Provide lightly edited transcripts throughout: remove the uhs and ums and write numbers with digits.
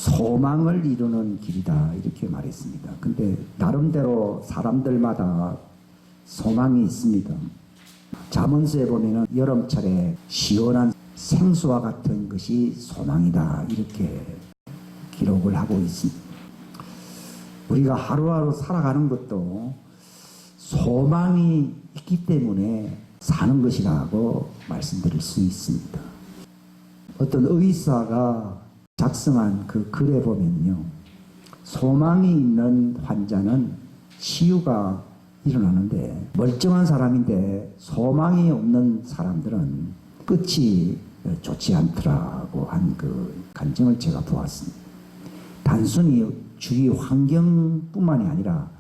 소망을 이루는 길이다 이렇게 말했습니다. 근데 나름대로 사람들마다 소망이 있습니다. 잠언서에 보면은 여름철에 시원한 생수와 같은 것이 소망이다 이렇게 기록을 하고 있습니다. 우리가 하루하루 살아가는 것도 소망이 있기 때문에 사는 것이라고 말씀드릴 수 있습니다. 어떤 의사가 작성한 그 글에 보면요, 소망이 있는 환자는 치유가 일어나는데 멀쩡한 사람인데 소망이 없는 사람들은 끝이 좋지 않더라고 한 그 간증을 제가 보았습니다. 단순히 주위 환경뿐만이 아니라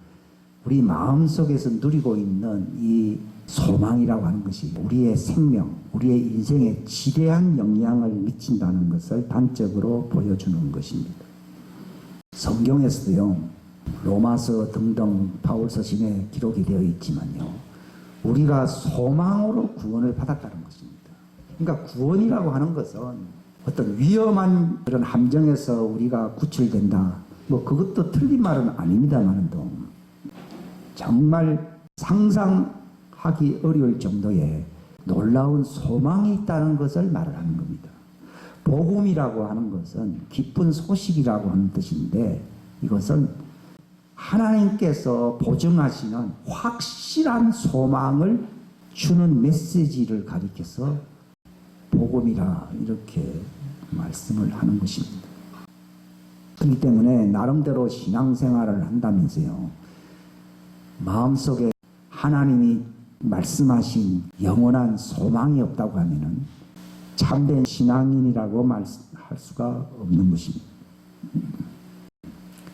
우리 마음속에서 누리고 있는 이 소망이라고 하는 것이 우리의 생명, 우리의 인생에 지대한 영향을 미친다는 것을 단적으로 보여주는 것입니다. 성경에서도요, 로마서 등등 바울서신에 기록이 되어 있지만요, 우리가 소망으로 구원을 받았다는 것입니다. 그러니까 구원이라고 하는 것은 어떤 위험한 그런 함정에서 우리가 구출된다, 뭐 그것도 틀린 말은 아닙니다만도 정말 상상하기 어려울 정도의 놀라운 소망이 있다는 것을 말을 하는 겁니다. 복음이라고 하는 것은 기쁜 소식이라고 하는 뜻인데, 이것은 하나님께서 보증하시는 확실한 소망을 주는 메시지를 가리켜서 복음이라 이렇게 말씀을 하는 것입니다. 그렇기 때문에 나름대로 신앙생활을 한다면서요, 마음속에 하나님이 말씀하신 영원한 소망이 없다고 하면은 참된 신앙인이라고 말할 수가 없는 것입니다.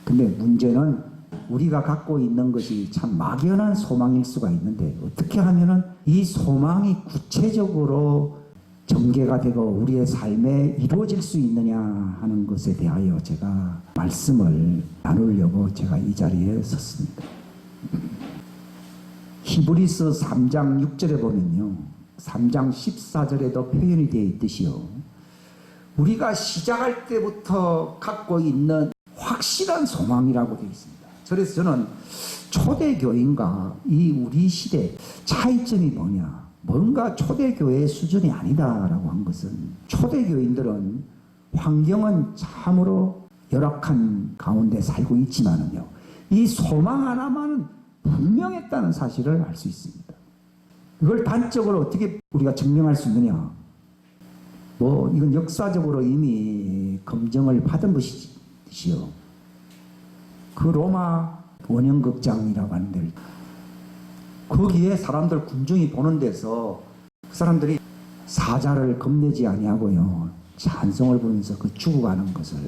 근데 문제는 우리가 갖고 있는 것이 참 막연한 소망일 수가 있는데, 어떻게 하면은 이 소망이 구체적으로 전개가 되고 우리의 삶에 이루어질 수 있느냐 하는 것에 대하여 제가 말씀을 나누려고 제가 이 자리에 섰습니다. 히브리서 3장 6절에 보면요, 3장 14절에도 표현이 되어 있듯이요, 우리가 시작할 때부터 갖고 있는 확실한 소망이라고 되어 있습니다. 그래서 저는 초대교인과 이 우리 시대 차이점이 뭐냐, 뭔가 초대교회의 수준이 아니다라고 한 것은, 초대교인들은 환경은 참으로 열악한 가운데 살고 있지만은요, 이 소망 하나만은 분명했다는 사실을 알 수 있습니다. 이걸 단적으로 어떻게 우리가 증명할 수 있느냐? 뭐 이건 역사적으로 이미 검증을 받은 것이지요. 그 로마 원형극장이라고 하는 데, 거기에 사람들 군중이 보는 데서 그 사람들이 사자를 겁내지 아니하고요, 찬송을 부르면서 그 죽어가는 것을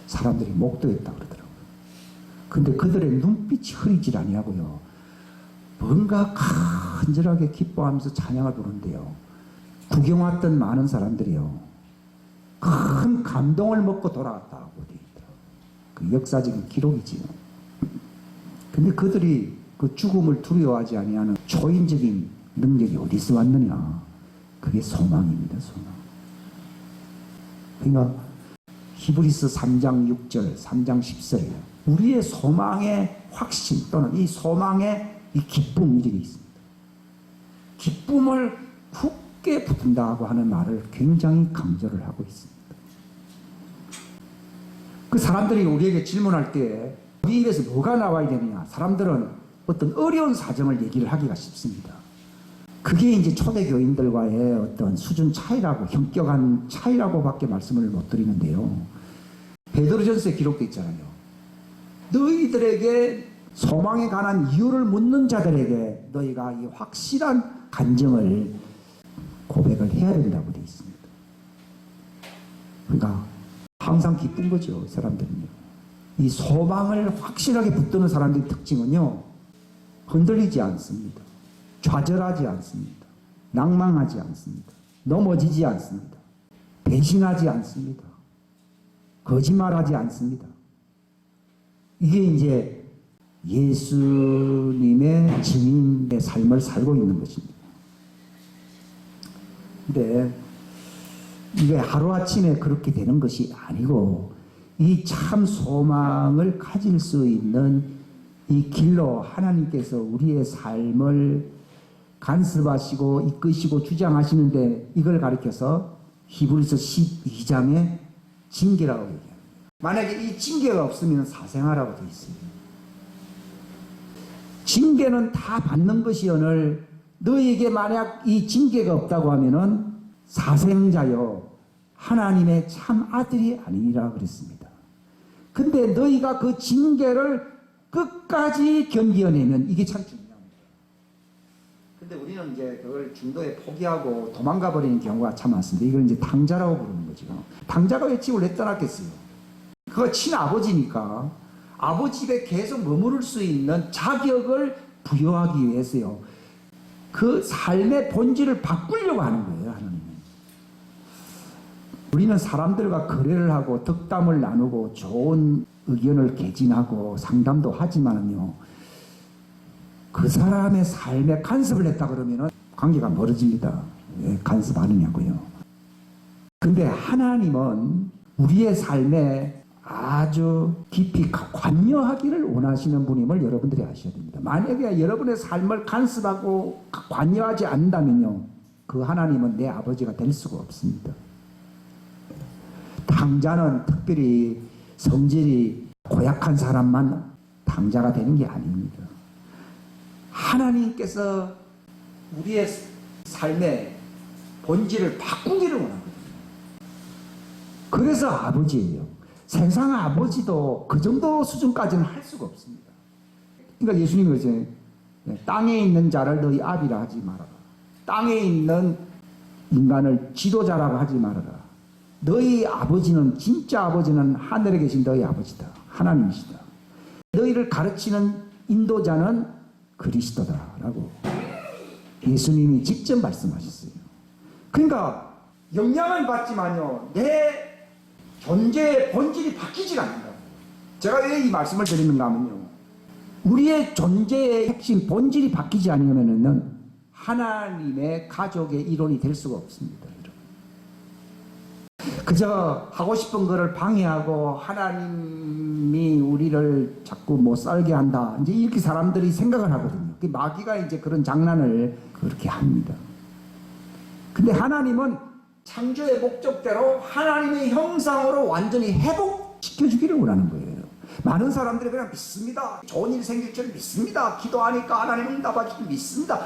사람들이 목도했다 그러더라고요. 근데 그들의 눈빛이 흐리질 아니하고요, 뭔가 간절하게 기뻐하면서 찬양을 부르는데요, 구경 왔던 많은 사람들이요, 큰 감동을 먹고 돌아왔다고 되어 있더라고요. 그 역사적인 기록이지요. 근데 그들이 그 죽음을 두려워하지 아니하는 초인적인 능력이 어디서 왔느냐? 그게 소망입니다, 소망. 그러니까 히브리서 3장 6절, 3장 10절에 우리의 소망의 확신 또는 이 소망의 이 기쁨, 이렇게 있습니다. 기쁨을 굳게 붙든다고 하는 말을 굉장히 강조를 하고 있습니다. 그 사람들이 우리에게 질문할 때 우리 입에서 뭐가 나와야 되느냐? 사람들은 어떤 어려운 사정을 얘기를 하기가 쉽습니다. 그게 이제 초대교인들과의 어떤 수준 차이라고, 현격한 차이라고밖에 말씀을 못 드리는데요, 베드로전서에 기록되어 있잖아요. 너희들에게 소망에 관한 이유를 묻는 자들에게 너희가 이 확실한 간증을, 고백을 해야 된다고 되어 있습니다. 그러니까 항상 기쁜 거죠, 사람들은요. 이 소망을 확실하게 붙드는 사람들의 특징은요, 흔들리지 않습니다. 좌절하지 않습니다. 낭망하지 않습니다. 넘어지지 않습니다. 배신하지 않습니다. 거짓말하지 않습니다. 이게 이제 예수님의 증인의 삶을 살고 있는 것입니다. 근데 이게 하루아침에 그렇게 되는 것이 아니고, 이 참 소망을 가질 수 있는 이 길로 하나님께서 우리의 삶을 간섭하시고 이끄시고 주장하시는데 이걸 가리켜서 히브리서 12장의 징계라고 얘기합니다. 만약에 이 징계가 없으면 사생아라고 되어 있습니다. 징계는 다 받는 것이오늘 너희에게 만약 이 징계가 없다고 하면은 사생자여 하나님의 참 아들이 아니니라 그랬습니다. 근데 너희가 그 징계를 끝까지 견디어내면 이게 참 중요합니다. 근데 우리는 이제 그걸 중도에 포기하고 도망가 버리는 경우가 참 많습니다. 이걸 이제 당자라고 부르는 거죠. 당자가 왜 집을 내 떠났겠어요? 그거 친아버지니까 아버지 집에 계속 머무를 수 있는 자격을 부여하기 위해서요. 그 삶의 본질을 바꾸려고 하는 거예요, 하나님은. 우리는 사람들과 거래를 하고 덕담을 나누고 좋은 의견을 개진하고 상담도 하지만요. 그 사람의 삶에 간섭을 했다 그러면 관계가 멀어집니다. 왜 간섭 안 하냐고요. 근데 하나님은 우리의 삶에 아주 깊이 관여하기를 원하시는 분임을 여러분들이 아셔야 됩니다. 만약에 여러분의 삶을 간섭하고 관여하지 않는다면요. 그 하나님은 내 아버지가 될 수가 없습니다. 당자는 특별히 성질이 고약한 사람만 당자가 되는 게 아닙니다. 하나님께서 우리의 삶의 본질을 바꾸기를 원합니다. 그래서 아버지예요. 세상 아버지도 그 정도 수준까지는 할 수가 없습니다. 그러니까 예수님이 그러죠. 땅에 있는 자를 너희 아비라 하지 말아라. 땅에 있는 인간을 지도자라고 하지 말아라. 너희 아버지는 진짜 아버지는 하늘에 계신 너희 아버지다. 하나님이시다. 너희를 가르치는 인도자는 그리스도다라고 예수님이 직접 말씀하셨어요. 그러니까 영향을 받지만요. 내 존재의 본질이 바뀌지가 않는다고. 제가 왜 이 말씀을 드리는가 하면요. 우리의 존재의 핵심 본질이 바뀌지 않으면은 하나님의 가족의 일원이 될 수가 없습니다. 그저 하고 싶은 거를 방해하고 하나님이 우리를 자꾸 못 살게 한다. 이제 이렇게 사람들이 생각을 하거든요. 마귀가 이제 그런 장난을 그렇게 합니다. 근데 하나님은 창조의 목적대로 하나님의 형상으로 완전히 회복시켜주기를 원하는 거예요. 많은 사람들이 그냥 믿습니다. 좋은 일 생길 줄 믿습니다. 기도하니까 하나님은 응답하시길 믿습니다.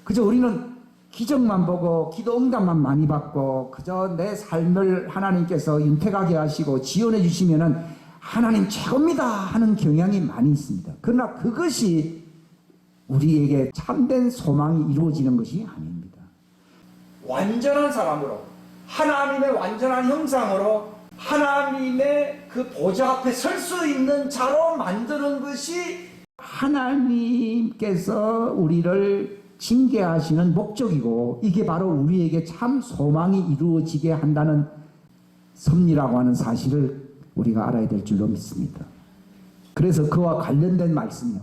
그저 우리는 기적만 보고 기도 응답만 많이 받고 그저 내 삶을 하나님께서 윤택하게 하시고 지원해 주시면은 하나님 최고입니다 하는 경향이 많이 있습니다. 그러나 그것이 우리에게 참된 소망이 이루어지는 것이 아닙니다. 완전한 사람으로 하나님의 완전한 형상으로 하나님의 그 보좌 앞에 설 수 있는 자로 만드는 것이 하나님께서 우리를 징계하시는 목적이고 이게 바로 우리에게 참 소망이 이루어지게 한다는 섭리라고 하는 사실을 우리가 알아야 될 줄로 믿습니다. 그래서 그와 관련된 말씀이요.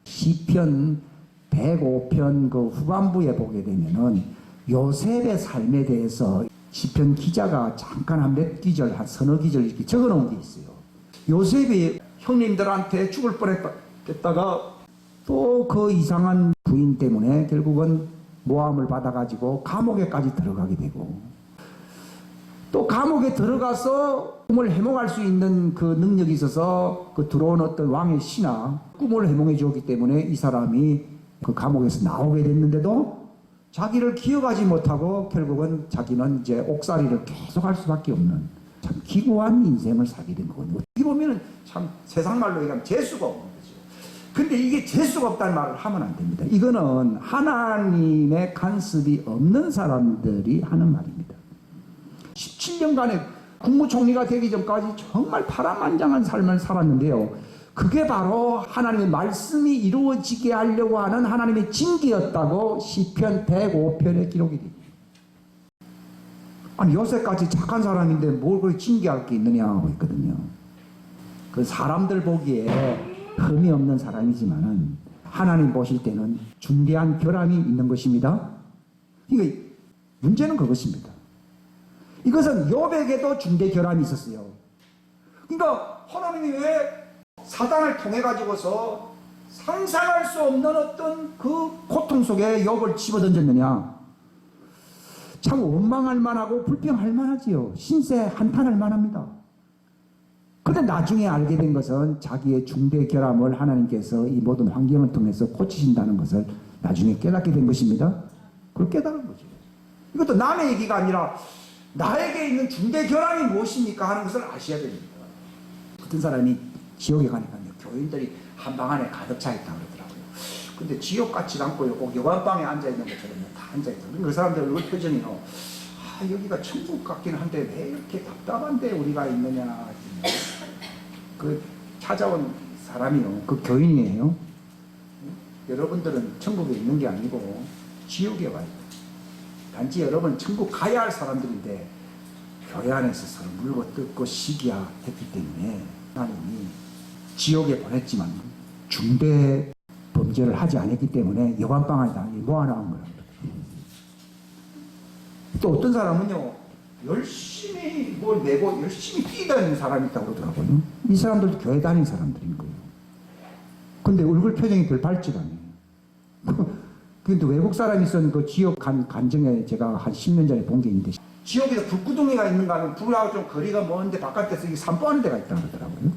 시편 105편 그 후반부에 보게 되면은 요셉의 삶에 대해서 시편 기자가 잠깐 한 몇 기절, 한 서너 기절 이렇게 적어 놓은 게 있어요. 요셉이 형님들한테 죽을 뻔했다가 또 그 이상한 부인 때문에 결국은 모함을 받아가지고 감옥에까지 들어가게 되고 또 감옥에 들어가서 꿈을 해몽할 수 있는 그 능력이 있어서 그 들어온 어떤 왕의 신하 꿈을 해몽해 주었기 때문에 이 사람이 그 감옥에서 나오게 됐는데도 자기를 기억하지 못하고 결국은 자기는 이제 옥살이를 계속 할 수밖에 없는 참 기구한 인생을 살게 된 거거든요. 어떻게 보면 참 세상 말로 얘기하면 재수가 없는 거죠. 근데 이게 재수가 없다는 말을 하면 안 됩니다. 이거는 하나님의 간섭이 없는 사람들이 하는 말입니다. 17년간의 국무총리가 되기 전까지 정말 파란만장한 삶을 살았는데요. 그게 바로 하나님의 말씀이 이루어지게 하려고 하는 하나님의 징계였다고 시편 105편에 기록이 됩니다. 아니 요새까지 착한 사람인데 뭘 그렇게 징계할 게 있느냐 하고 있거든요. 그 사람들 보기에 흠이 없는 사람이지만은 하나님 보실 때는 중대한 결함이 있는 것입니다. 그러니까 문제는 그것입니다. 이것은 욥에게도 중대 결함이 있었어요. 그러니까 하나님이 왜 사단을 통해 가지고서 상상할 수 없는 어떤 그 고통 속에 욥을 집어던졌느냐? 참 원망할 만하고 불평할 만하지요. 신세 한탄할 만합니다. 그런데 나중에 알게 된 것은 자기의 중대 결함을 하나님께서 이 모든 환경을 통해서 고치신다는 것을 나중에 깨닫게 된 것입니다. 그걸 깨달은 거죠. 이것도 남의 얘기가 아니라 나에게 있는 중대 결함이 무엇입니까 하는 것을 아셔야 됩니다. 어떤 사람이 지옥에 가니까요, 교인들이 한 방 안에 가득 차 있다고 그러더라고요. 근데 지옥 같지 않고요, 꼭 여관방에 앉아 있는 것처럼 다 앉아 있더라고요. 그 사람들 얼굴 표정이요, 여기가 천국 같긴 한데 왜 이렇게 답답한데 우리가 있느냐. 그 찾아온 사람이요, 그 교인이에요. 여러분들은 천국에 있는 게 아니고 지옥에 와 있다. 단지 여러분 천국 가야 할 사람들인데 교회 안에서 서로 물고 뜯고 시기야 했기 때문에 하나님이 지옥에 보냈지만 중대 범죄를 하지 않았기 때문에 여관방 안에 모아놓은 거예요. 또 어떤 사람은요, 열심히 뭘 내고 열심히 뛰다니는 사람이 있다고 그러더라고요. 이 사람들도 교회 다니는 사람들인 거예요. 근데 얼굴 표정이 별 밝지가 않아요. 근데 외국 사람이 쓴 그 지옥 간증에 제가 한 10년 전에 본 게 있는데, 지옥에서 불구덩이가 있는가 하면 불하고 좀 거리가 먼데 바깥에서 이게 산보하는 데가 있다고 그러더라고요.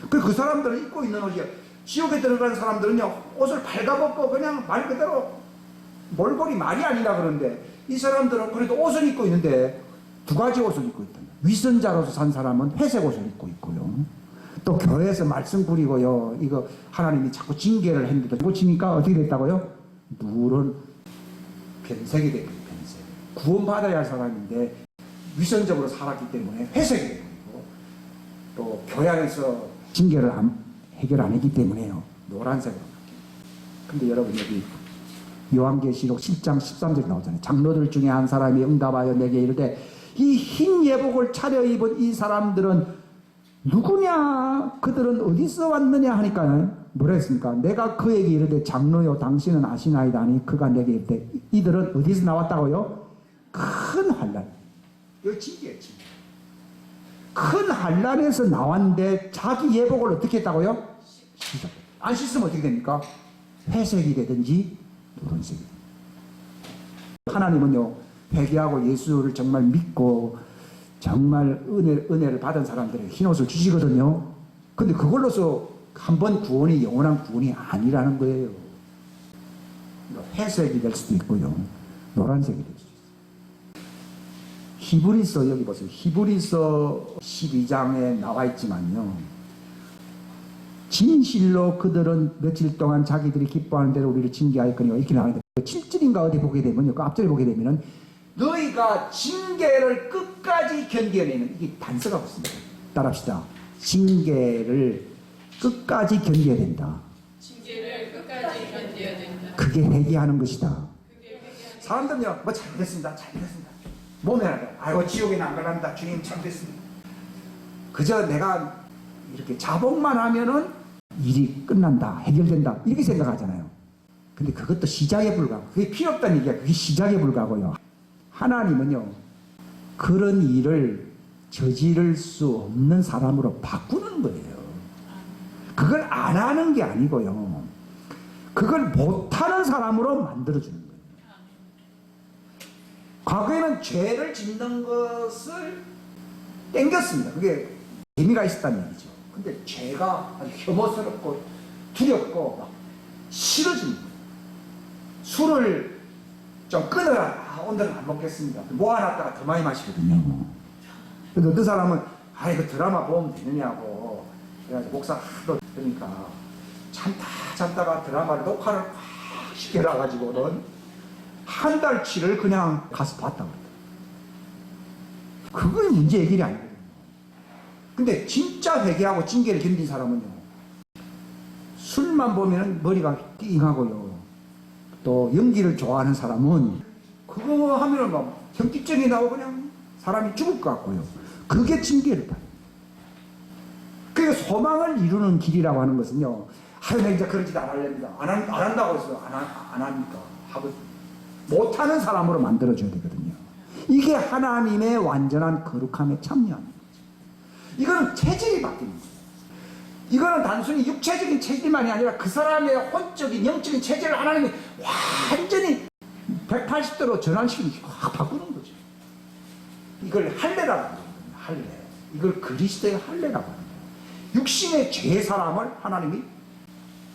그 사람들은 입고 있는 옷이, 지옥에 들어가는 사람들은요, 옷을 발가벗고 그냥 말 그대로 몰골이 말이 아니라 그러는데, 이 사람들은 그래도 옷을 입고 있는데 두 가지 옷을 입고 있다. 위선자로서 산 사람은 회색 옷을 입고 있고요. 또 교회에서 말씀 부리고요, 이거 하나님이 자꾸 징계를 했는데 고치니까 어떻게 됐다고요? 누런 변색이 됐거든요. 변색. 구원받아야 할 사람인데 위선적으로 살았기 때문에 회색이 되고, 또 교회 안에서 징계를 해결 안 했기 때문에요, 노란색으로 바뀌어요. 근데 여러분, 여기 요한계시록 10장 13절 나오잖아요. 장로들 중에 한 사람이 응답하여 내게 이르되, 이 흰 예복을 차려입은 이 사람들은 누구냐? 그들은 어디서 왔느냐 하니까 뭐라 했습니까? 내가 그에게 이르되 장로요 당신은 아시나이다 하니 그가 내게 이르되, 이들은 어디서 나왔다고요? 큰 환란. 이거 징계예요, 징계. 큰 환란에서 나왔는데 자기 예복을 어떻게 했다고요? 안 씻으면 어떻게 됩니까? 회색이 되든지 노란색이. 하나님은요, 회개하고 예수를 정말 믿고 정말 은혜를 받은 사람들에게 흰옷을 주시거든요. 근데 그걸로서 한 번 구원이 영원한 구원이 아니라는 거예요. 회색이 될 수도 있고요, 노란색이 될 수도 있어요. 히브리서, 여기 보세요. 히브리서 12장에 나와 있지만요, 진실로 그들은 며칠 동안 자기들이 기뻐하는 대로 우리를 징계하였거니와 이렇게 나와있는데, 7절인가 어디 보게 되면요, 그 앞절에 보게 되면은 너희가 징계를 끝까지 견뎌내는, 이게 단서가 붙습니다. 따라합시다. 징계를 끝까지 견뎌야 된다. 징계를 끝까지 견뎌야 된다. 그게 회개하는 것이다. 사람들은요, 뭐 잘못했습니다, 잘못했습니다. 몸에 하나, 아이고 지옥에는 안 갈랍니다, 주님 잘못했습니다. 그저 내가 이렇게 자복만 하면은 일이 끝난다, 해결된다, 이렇게 생각하잖아요. 근데 그것도 시작에 불과하고, 그게 필요 없다는 얘기야. 그게 시작에 불과하고요. 하나님은요, 그런 일을 저지를 수 없는 사람으로 바꾸는 거예요. 그걸 안 하는 게 아니고요, 그걸 못하는 사람으로 만들어주는 거예요. 과거에는 죄를 짓는 것을 땡겼습니다. 그게 재미가 있었다는 얘기죠. 근데 죄가 아주 혐오스럽고 두렵고 막 싫어진 거예요. 술을 좀 끊어라. 오늘은 안 먹겠습니다. 모아놨다가 더 많이 마시거든요. 그래서 어떤 사람은 이거 드라마 보면 되느냐고 그래가지고 목사 하도 그러니까 참다가 드라마를 녹화를 팍 시켜놔가지고는 한 달치를 그냥 가서 봤다고 그래요. 그건 문제 해결이 아니거든요. 근데 진짜 회개하고 징계를 견딘 사람은요, 술만 보면 머리가 띵하고요, 또 연기를 좋아하는 사람은 그거 하면은 막 현기증이 나고 그냥 사람이 죽을 것 같고요. 그게 징계를 받아요. 그러니까 소망을 이루는 길이라고 하는 것은요, 내가 이제 그런 짓 안 하렵니다. 안 한다고 해서 안 하니까 하고 못하는 사람으로 만들어줘야 되거든요. 이게 하나님의 완전한 거룩함에 참여하는 거죠. 이거는 체질이 바뀌는 거예요. 이거는 단순히 육체적인 체질만이 아니라 그 사람의 혼적인 영적인 체질을 하나님이 완전히 180도로 전환시키는 확 바꾸는 거죠. 이걸 할례라고 하는 거예요. 할례. 이걸 그리스도의 할례라고 하는 거예요. 육신의 죄 사람을 하나님이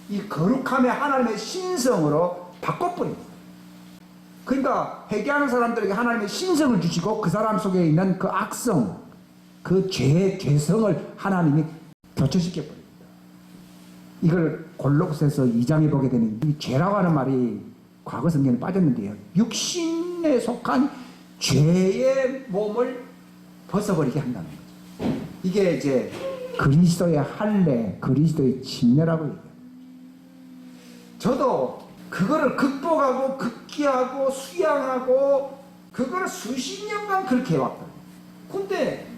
이 거룩함의 하나님의 신성으로 바꿔버립니다. 그러니까 회개하는 사람들에게 하나님의 신성을 주시고 그 사람 속에 있는 그 악성, 그 죄의 죄성을 하나님이 교체시켜버립니다. 이걸 골로새서 2장에 보게 되면 이 죄라고 하는 말이 과거 성경에 빠졌는데요. 육신에 속한 죄의 몸을 벗어버리게 한다는 거죠. 이게 이제 그리스도의 할례, 그리스도의 침례라고 얘기해요. 저도 그거를 극복하고 극기하고 수양하고 그거를 수십 년간 그렇게 해왔거든요. 근데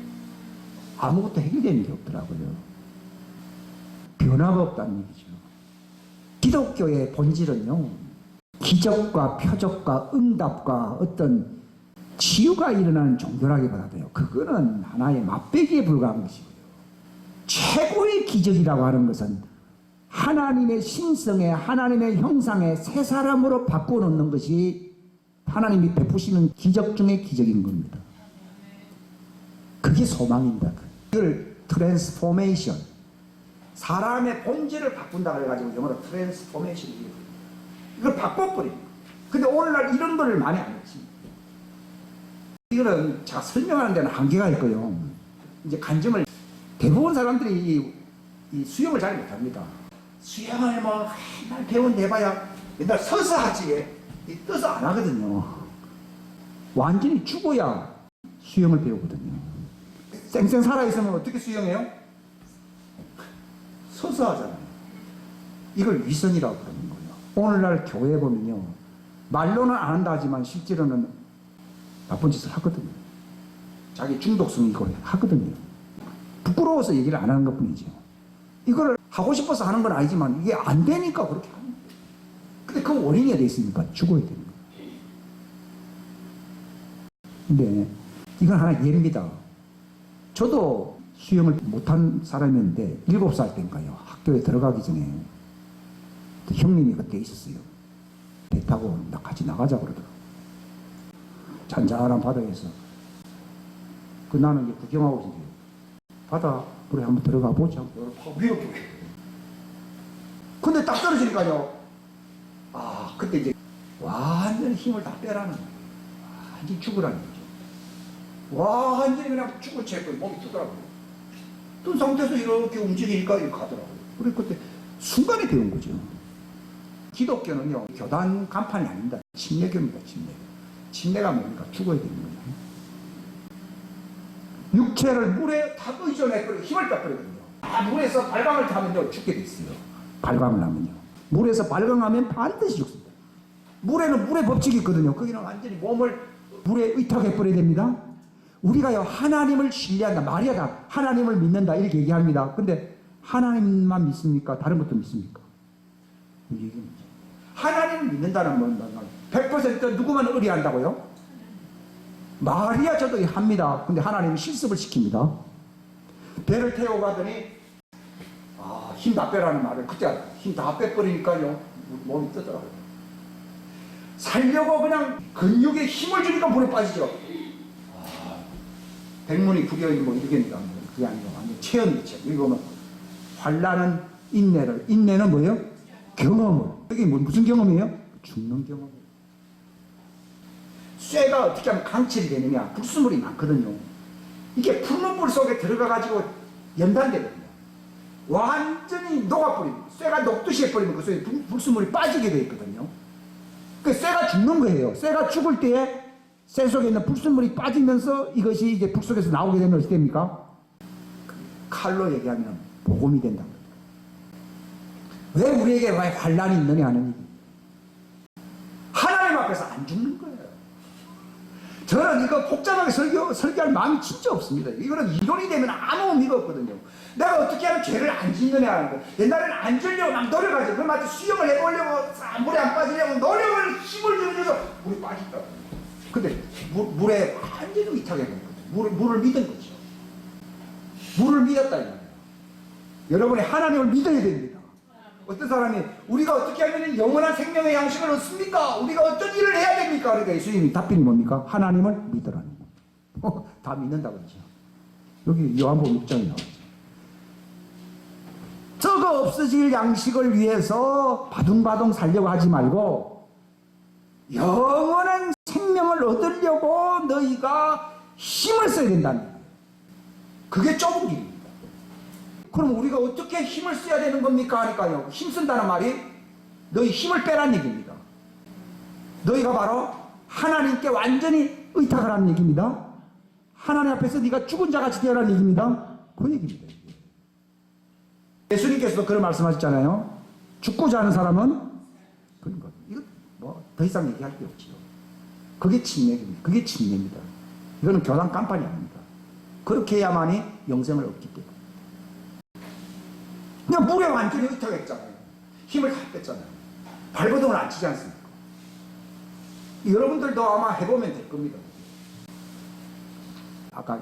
아무것도 해결되는 게 없더라고요. 변화가 없다는 얘기죠. 기독교의 본질은요, 기적과 표적과 응답과 어떤 치유가 일어나는 종교라기보다도요, 그거는 하나의 맛배기에 불과한 것이고요. 최고의 기적이라고 하는 것은 하나님의 신성에, 하나님의 형상에 새 사람으로 바꿔놓는 것이 하나님이 베푸시는 기적 중의 기적인 겁니다. 그게 소망입니다. 이걸 트랜스포메이션, 사람의 본질을 바꾼다 그래가지고 영어로 트랜스포메이션이에요. 이걸 바꿔버립니다. 근데 오늘날 이런 걸 많이 안 했습니다. 이거는 제가 설명하는 데는 한계가 있고요. 이제 간증을 대부분 사람들이 이 수영을 잘 못합니다. 수영을 뭐 맨날 배운대봐야 맨날 서서 하지 떠서 안 하거든요. 완전히 죽어야 수영을 배우거든요. 쌩쌩 살아있으면 어떻게 수영해요? 서서 하잖아요. 이걸 위선이라고 하는 거예요. 오늘날 교회에 보면요, 말로는 안 한다 하지만 실제로는 나쁜 짓을 하거든요. 자기 중독성이 이걸 하거든요. 부끄러워서 얘기를 안 하는 것 뿐이죠. 이걸 하고 싶어서 하는 건 아니지만 이게 안 되니까 그렇게 하는 거예요. 근데 그 원인이 어디 있습니까? 죽어야 되는 거예요. 근데 이건 하나 예입니다. 저도 수영을 못한 사람이었는데 7살 때인가요? 학교에 들어가기 전에 형님이 그때 있었어요. 배 타고 같이 나가자 그러더라고요. 잔잔한 바다에서 나는 이제 구경하고 있는데 바다 물에 한번 들어가 보자. 위협해. 근데 딱 떨어지니까요. 그때 이제 완전히 힘을 다 빼라는 거예요. 완전히 죽으라는 거죠. 완전히 그냥 죽을 채고 몸이 뜨더라고요. 뜬 상태에서 이렇게 움직이니까 이렇게 가더라고요. 그래 그때 순간에 배운 거죠. 기독교는요, 교단 간판이 아닙니다. 침례교입니다. 침례. 침례가 뭡니까? 죽어야 되는 거예요. 육체를 물에 다 의존해버리고 힘을 빼버리거든요. 물에서 발광을 타면요, 죽게 돼 있어요. 발광을 하면요. 물에서 발광하면 반드시 죽습니다. 물에는 물의 법칙이 있거든요. 거기는 완전히 몸을 물에 의탁해버려야 됩니다. 우리가요, 하나님을 신뢰한다. 마리아가 하나님을 믿는다. 이렇게 얘기합니다. 근데 하나님만 믿습니까? 다른 것도 믿습니까? 이 얘기입니다. 하나님을 믿는다는 건 100% 누구만 의뢰한다고요? 마리아 저도 합니다. 근데 하나님이 실습을 시킵니다. 배를 태워 가더니 힘 다 빼라는 말을 그때 힘 다 빼버리니까요 몸이 뜨더라고요. 살려고 그냥 근육에 힘을 주니까 물에 빠지죠. 백문이 불여인 뭐 이러겠니까 그게 아니고 완전 체험이죠. 여기 보면 환난은 인내를, 인내는 뭐예요? 경험을. 이게 무슨 경험이에요? 죽는 경험이에요. 쇠가 어떻게 하면 강철이 되느냐? 불순물이 많거든요. 이게 푸른 물 속에 들어가가지고 연단되거든요. 완전히 녹아버립니다. 쇠가 녹듯이 해버리면 그 속에 불순물이 빠지게 되어 있거든요. 그 쇠가 죽는 거예요. 쇠가 죽을 때에 쇠 속에 있는 불순물이 빠지면서 이것이 이제 불 속에서 나오게 되면 어떻게 됩니까? 칼로 얘기하면 복음이 된다고. 왜 우리에게 왜 환난이 있느냐 하는 얘기. 하나님 앞에서 안 죽는 거예요. 저는 이거 복잡하게 설교할 마음이 진짜 없습니다. 이거는 이론이 되면 아무 의미가 없거든요. 내가 어떻게 하면 죄를 안 짓느냐 하는 거. 옛날에는 안 지려고 막 노력하죠. 그럼 마치 수영을 해보려고 물에 안 빠지려고 노력을 힘을 주면서 물이 빠진다. 근데 물에 완전히 위탁해 버린 거죠. 물을 믿은 거죠. 물을 믿었다 이 말이에요. 여러분이 하나님을 믿어야 됩니다. 어떤 사람이 우리가 어떻게 하면 영원한 생명의 양식을 얻습니까? 우리가 어떤 일을 해야 됩니까? 그러니까 예수님이 답변이 뭡니까? 하나님을 믿으라는 거예요. 다 믿는다 그러죠. 여기 요한복음 6장에 나오죠. 저거 없어질 양식을 위해서 바둥바둥 살려고 하지 말고 영원한 생명을 얻으려고 너희가 힘을 써야 된다는 거예요. 그게 좁은 길입니다. 그럼 우리가 어떻게 힘을 써야 되는 겁니까? 하니까요. 힘쓴다는 말이 너희 힘을 빼라는 얘기입니다. 너희가 바로 하나님께 완전히 의탁을 하는 얘기입니다. 하나님 앞에서 네가 죽은 자같이 되어라는 얘기입니다. 그 얘기입니다. 예수님께서도 그런 말씀하셨잖아요. 죽고자 하는 사람은 그런 것. 이거 뭐 더 이상 얘기할 게 없지요. 그게 침례입니다. 그게 침례입니다. 이거는 교단 깜판이 아닙니다. 그렇게 해야만이 영생을 얻기 때문에. 그냥 물에 완전히 의탁했잖아요. 힘을 다 뺐잖아요. 발버둥을 안 치지 않습니까? 여러분들도 아마 해보면 될 겁니다. 아까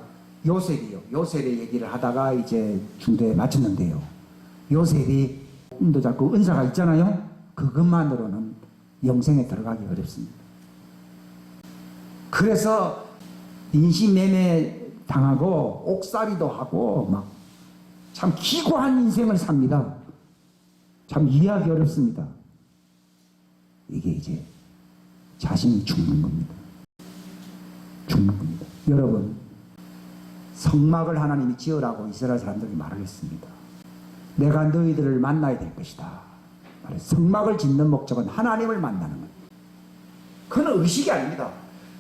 요셉의 얘기를 하다가 이제 중도에 마쳤는데요. 요셉이 꿈도 잡고 은사가 있잖아요. 그것만으로는 영생에 들어가기 어렵습니다. 그래서 인신매매 당하고 옥살이도 하고 막 참 기고한 인생을 삽니다. 참 이해하기 어렵습니다. 이게 이제 자신이 죽는 겁니다. 죽는 겁니다. 여러분, 성막을 하나님이 지으라고 이스라엘 사람들이 말을 했습니다. 내가 너희들을 만나야 될 것이다. 성막을 짓는 목적은 하나님을 만나는 거예요. 그건 의식이 아닙니다.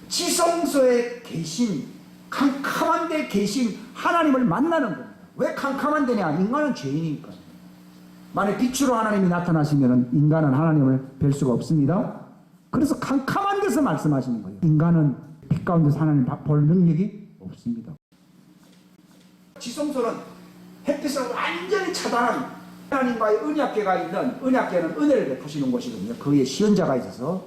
지성소에 계신, 캄캄한 데 계신 하나님을 만나는 겁니다. 왜 캄캄한 데냐? 인간은 죄인이니까. 만약 빛으로 하나님이 나타나시면 인간은 하나님을 뵐 수가 없습니다. 그래서 캄캄한 데서 말씀하시는 거예요. 인간은 빛 가운데서 하나님을 볼 능력이 없습니다. 지성소는 햇빛을 완전히 차단한 하나님과의 언약궤가 있는, 언약궤는 은혜를 베푸시는 곳이거든요. 거기에 시연자가 있어서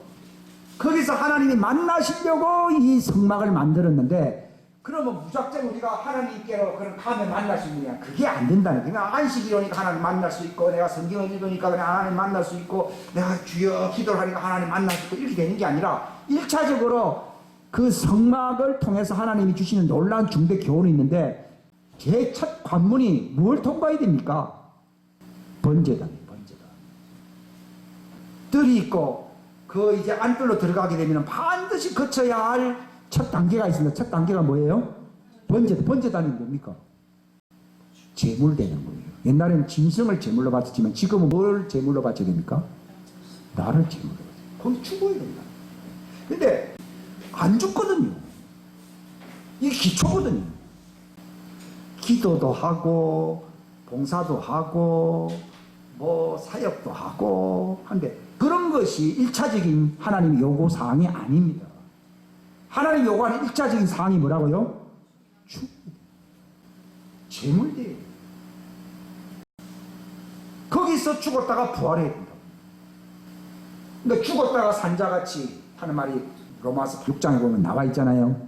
거기서 하나님이 만나시려고 이 성막을 만들었는데, 그러면 무작정 우리가 하나님께로 그런 가면 만날 수 있느냐? 그게 안 된다는 거예요. 그냥 안식이 오니까 하나님 만날 수 있고, 내가 성경을 읽으니까 그냥 하나님 만날 수 있고, 내가 주여 기도를 하니까 하나님 만날 수 있고, 이렇게 되는 게 아니라 1차적으로 그 성막을 통해서 하나님이 주시는 놀라운 중대 교훈이 있는데, 제 첫 관문이 뭘 통과해야 됩니까? 번제단이에요. 번제단. 뜰이 있고 그 이제 안뜰로 들어가게 되면 반드시 거쳐야 할 첫 단계가 있습니다. 첫 단계가 뭐예요? 번제단. 번제단이 뭡니까? 제물되는 거예요. 옛날에는 짐승을 제물로 바쳤지만 지금은 뭘 제물로 바쳐야 됩니까? 나를 제물로 바쳐요. 거기 죽어야 된다. 근데 안 죽거든요. 이게 기초거든요. 기도도 하고 봉사도 하고 뭐 사역도 하고 한데, 그런 것이 1차적인 하나님의 요구사항이 아닙니다. 하나님 요구하는 1차적인 사항이 뭐라고요? 재물이에요. 거기서 죽었다가 부활해야 된다. 근데 죽었다가 산자같이 하는 말이 로마서 6장에 보면 나와 있잖아요.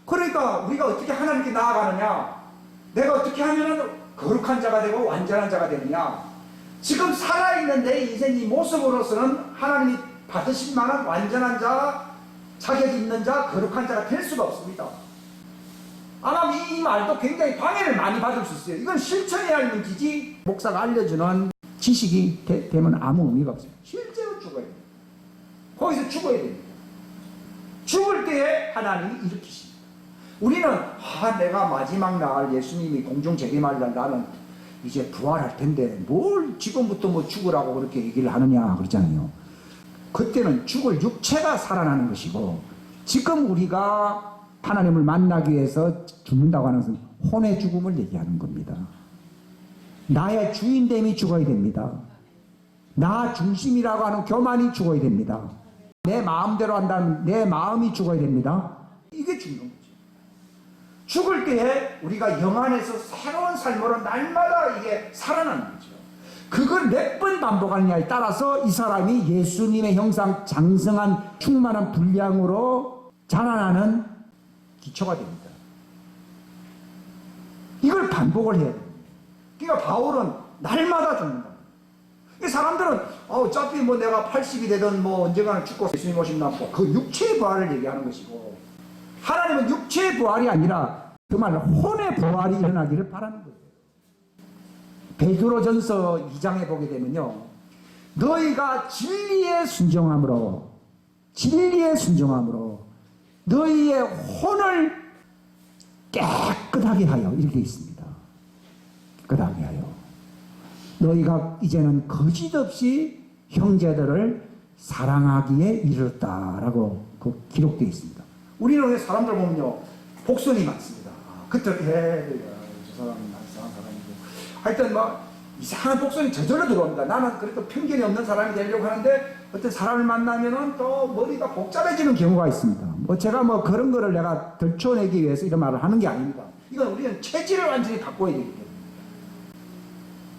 그러니까 우리가 어떻게 하나님께 나아가느냐? 내가 어떻게 하면 거룩한 자가 되고 완전한 자가 되느냐? 지금 살아있는 내 인생 이 모습으로서는 하나님이 받으실 만한 완전한 자, 자격이 있는 자, 거룩한 자가 될 수가 없습니다. 아마 이 말도 굉장히 방해를 많이 받을 수 있어요. 이건 실천해야 할 문제지 목사가 알려주는 지식이 되면 아무 의미가 없어요. 실제로 죽어야 돼요. 거기서 죽어야 됩니다. 죽을 때에 하나님이 일으키십니다. 우리는 내가 마지막 날 예수님이 공중 재림할 날 나는 이제 부활할 텐데 뭘 지금부터 뭐 죽으라고 그렇게 얘기를 하느냐 그러잖아요. 그때는 죽을 육체가 살아나는 것이고, 지금 우리가 하나님을 만나기 위해서 죽는다고 하는 것은 혼의 죽음을 얘기하는 겁니다. 나의 주인됨이 죽어야 됩니다. 나 중심이라고 하는 교만이 죽어야 됩니다. 내 마음대로 한다는 내 마음이 죽어야 됩니다. 이게 죽는 거죠. 죽을 때에 우리가 영 안에서 새로운 삶으로 날마다 이게 살아나는 거죠. 그걸 몇 번 반복하느냐에 따라서 이 사람이 예수님의 형상 장성한 충만한 분량으로 자라나는 기초가 됩니다. 이걸 반복을 해야 돼요. 그러니까 바울은 날마다 죽는다. 이 사람들은 어차피 뭐 내가 80이 되든 뭐 언젠가는 죽고 예수님 오시면 남고 그 육체의 부활을 얘기하는 것이고, 하나님은 육체의 부활이 아니라 정말 혼의 부활이 일어나기를 바라는 거예요. 베드로전서 2장에 보게 되면요, 너희가 진리에 순종함으로 너희의 혼을 깨끗하게 하여, 이렇게 있습니다. 깨끗하게 하여 너희가 이제는 거짓 없이 형제들을 사랑하기에 이르렀다라고 기록되어 있습니다. 우리는 왜 사람들 보면요, 복선이 많습니다. 그때 저 사람은 이상한 사람이고, 하여튼 뭐 이상한 복선이 저절로 들어옵니다. 나는 그래도 편견이 없는 사람이 되려고 하는데 어떤 사람을 만나면은 또 머리가 복잡해지는 경우가 있습니다. 뭐 제가 뭐 그런 거를 내가 들춰내기 위해서 이런 말을 하는 게 아닙니다. 이건 우리는 체질을 완전히 바꿔야 되기 때문에.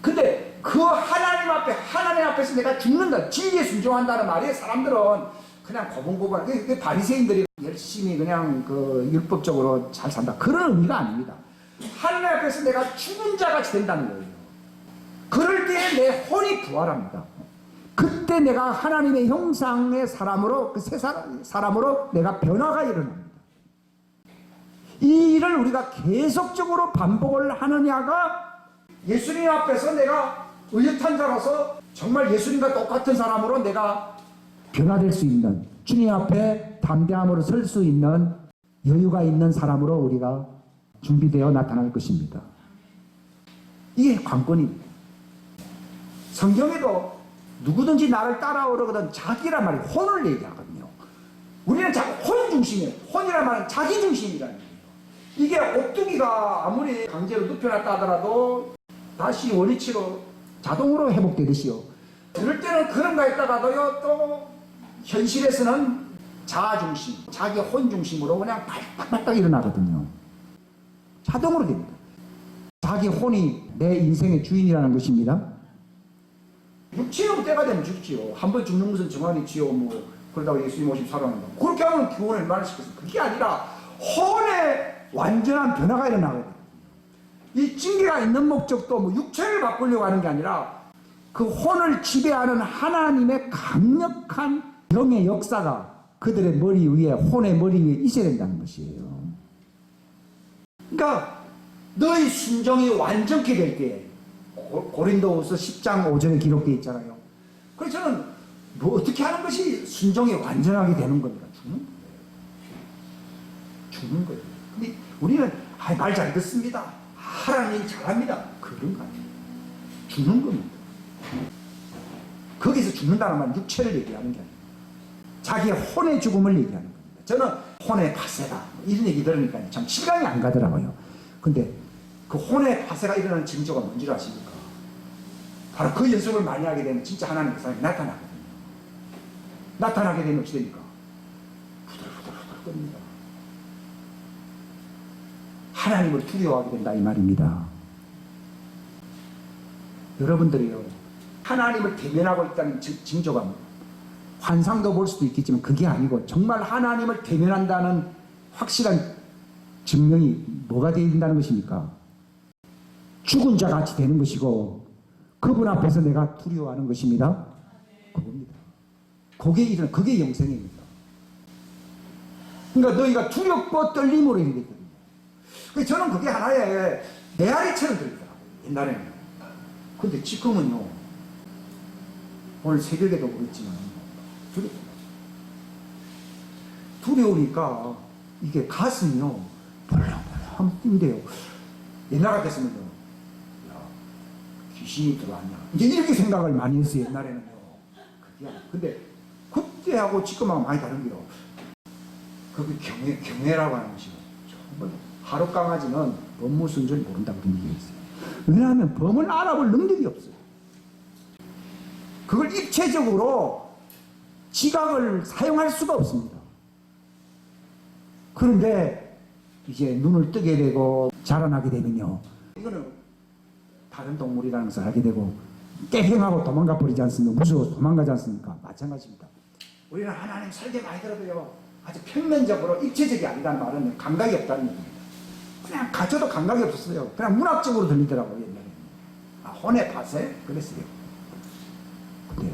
근데 그 하나님 앞에서 내가 죽는다, 진리에 순종한다는 말에 사람들은 그냥 고분고분, 그 바리새인들이 열심히 그냥 그 율법적으로 잘 산다, 그런 의미가 아닙니다. 하나님 앞에서 내가 죽은 자같이 된다는 거예요. 그럴 때에 내 혼이 부활합니다. 그때 내가 하나님의 형상의 사람으로, 그 새 사람으로 내가 변화가 일어납니다. 이 일을 우리가 계속적으로 반복을 하느냐가, 예수님 앞에서 내가 의젓한 자로서 정말 예수님과 똑같은 사람으로 내가 변화될 수 있는, 주님 앞에 담대함으로 설 수 있는 여유가 있는 사람으로 우리가 준비되어 나타날 것입니다. 이게 관건입니다. 성경에도 누구든지 나를 따라오려거든 자기란 말이 혼을 얘기하거든요. 우리는 자꾸 혼 중심이에요. 혼이란 말은 자기 중심이라는 거예요. 이게 오뚜기가 아무리 강제로 눕혀놨다 하더라도 다시 원위치로 자동으로 회복되듯이요, 그럴 때는 그런가 했다가도요, 또 현실에서는 자아중심, 자기 혼중심으로 그냥 발딱발딱 일어나거든요. 자동으로 됩니다. 자기 혼이 내 인생의 주인이라는 것입니다. 육체는 때가 되면 죽지요. 한 번 죽는 것은 정한이지요. 뭐 그러다가 예수님 오시면 살아난다, 그렇게 하면 교훈을 얼마나 시켰어요. 그게 아니라 혼의 완전한 변화가 일어나거든요. 이 징계가 있는 목적도 뭐 육체를 바꾸려고 하는 게 아니라 그 혼을 지배하는 하나님의 강력한 영의 역사가 그들의 머리 위에, 혼의 머리 위에 있어야 된다는 것이에요. 그러니까 너희 순종이 완전케 될 때, 고린도후서 10장 5절에 기록되어 있잖아요. 그래서 저는 뭐 어떻게 하는 것이 순종이 완전하게 되는 겁니다. 죽는 거예요. 근데 우리는 말 잘 듣습니다, 하라는 얘기 잘합니다, 그런 거 아니에요. 죽는 겁니다. 거기서 죽는다는 말은 육체를 얘기하는 게 아니에요. 자기의 혼의 죽음을 얘기하는 겁니다. 저는 혼의 파쇄다, 이런 얘기 들으니까 참 실감이 안 가더라고요. 근데 그 혼의 파쇄가 일어나는 징조가 뭔지 아십니까? 바로 그 연습을 많이 하게 되면 진짜 하나님의 사람이 나타나거든요. 나타나게 되면 어찌 됩니까? 후들후들 겁니다. 하나님을 두려워하게 된다, 이 말입니다. 여러분들이요, 하나님을 대면하고 있다는 징조가 환상도 볼 수도 있겠지만 그게 아니고 정말 하나님을 대면한다는 확실한 증명이 뭐가 되어야 된다는 것입니까? 죽은 자 같이 되는 것이고, 그분 앞에서 내가 두려워하는 것입니다. 그겁니다. 그게 영생입니다. 그러니까 너희가 두렵고 떨림으로 이르거든요. 저는 그게 하나의 메아리처럼 들리더라고요, 옛날에는. 근데 지금은요, 오늘 새벽에도 그랬지만 두려우니까 이게 가슴이요, 벌렁벌렁 뛴대요. 옛날 같았으면요, 야, 귀신이 들어왔냐, 이제 이렇게 생각을 많이 했어요, 옛날에는요. 그게 아니에요. 근데 그때하고 지금하고 많이 다른 게요, 그게 경외라고 하는 것이요, 정말 하루 강아지는 법무순절 모른다고 그런 얘기가 있어요. 왜냐하면 범을 알아볼 능력이 없어요. 그걸 입체적으로 지각을 사용할 수가 없습니다. 그런데 이제 눈을 뜨게 되고 자라나게 되면요, 이거는 다른 동물이라는 것을 알게 되고 깨행하고 도망가 버리지 않습니까? 무서워서 도망가지 않습니까? 마찬가지입니다. 우리는 하나님 설계 많이 들어도요, 아주 평면적으로 입체적이 아니라는 말은 감각이 없다는 얘기입니다. 그냥 가져도 감각이 없었어요. 그냥 문학적으로 들리더라고요. 옛날에. 아, 혼의 파세? 그랬어요. 네.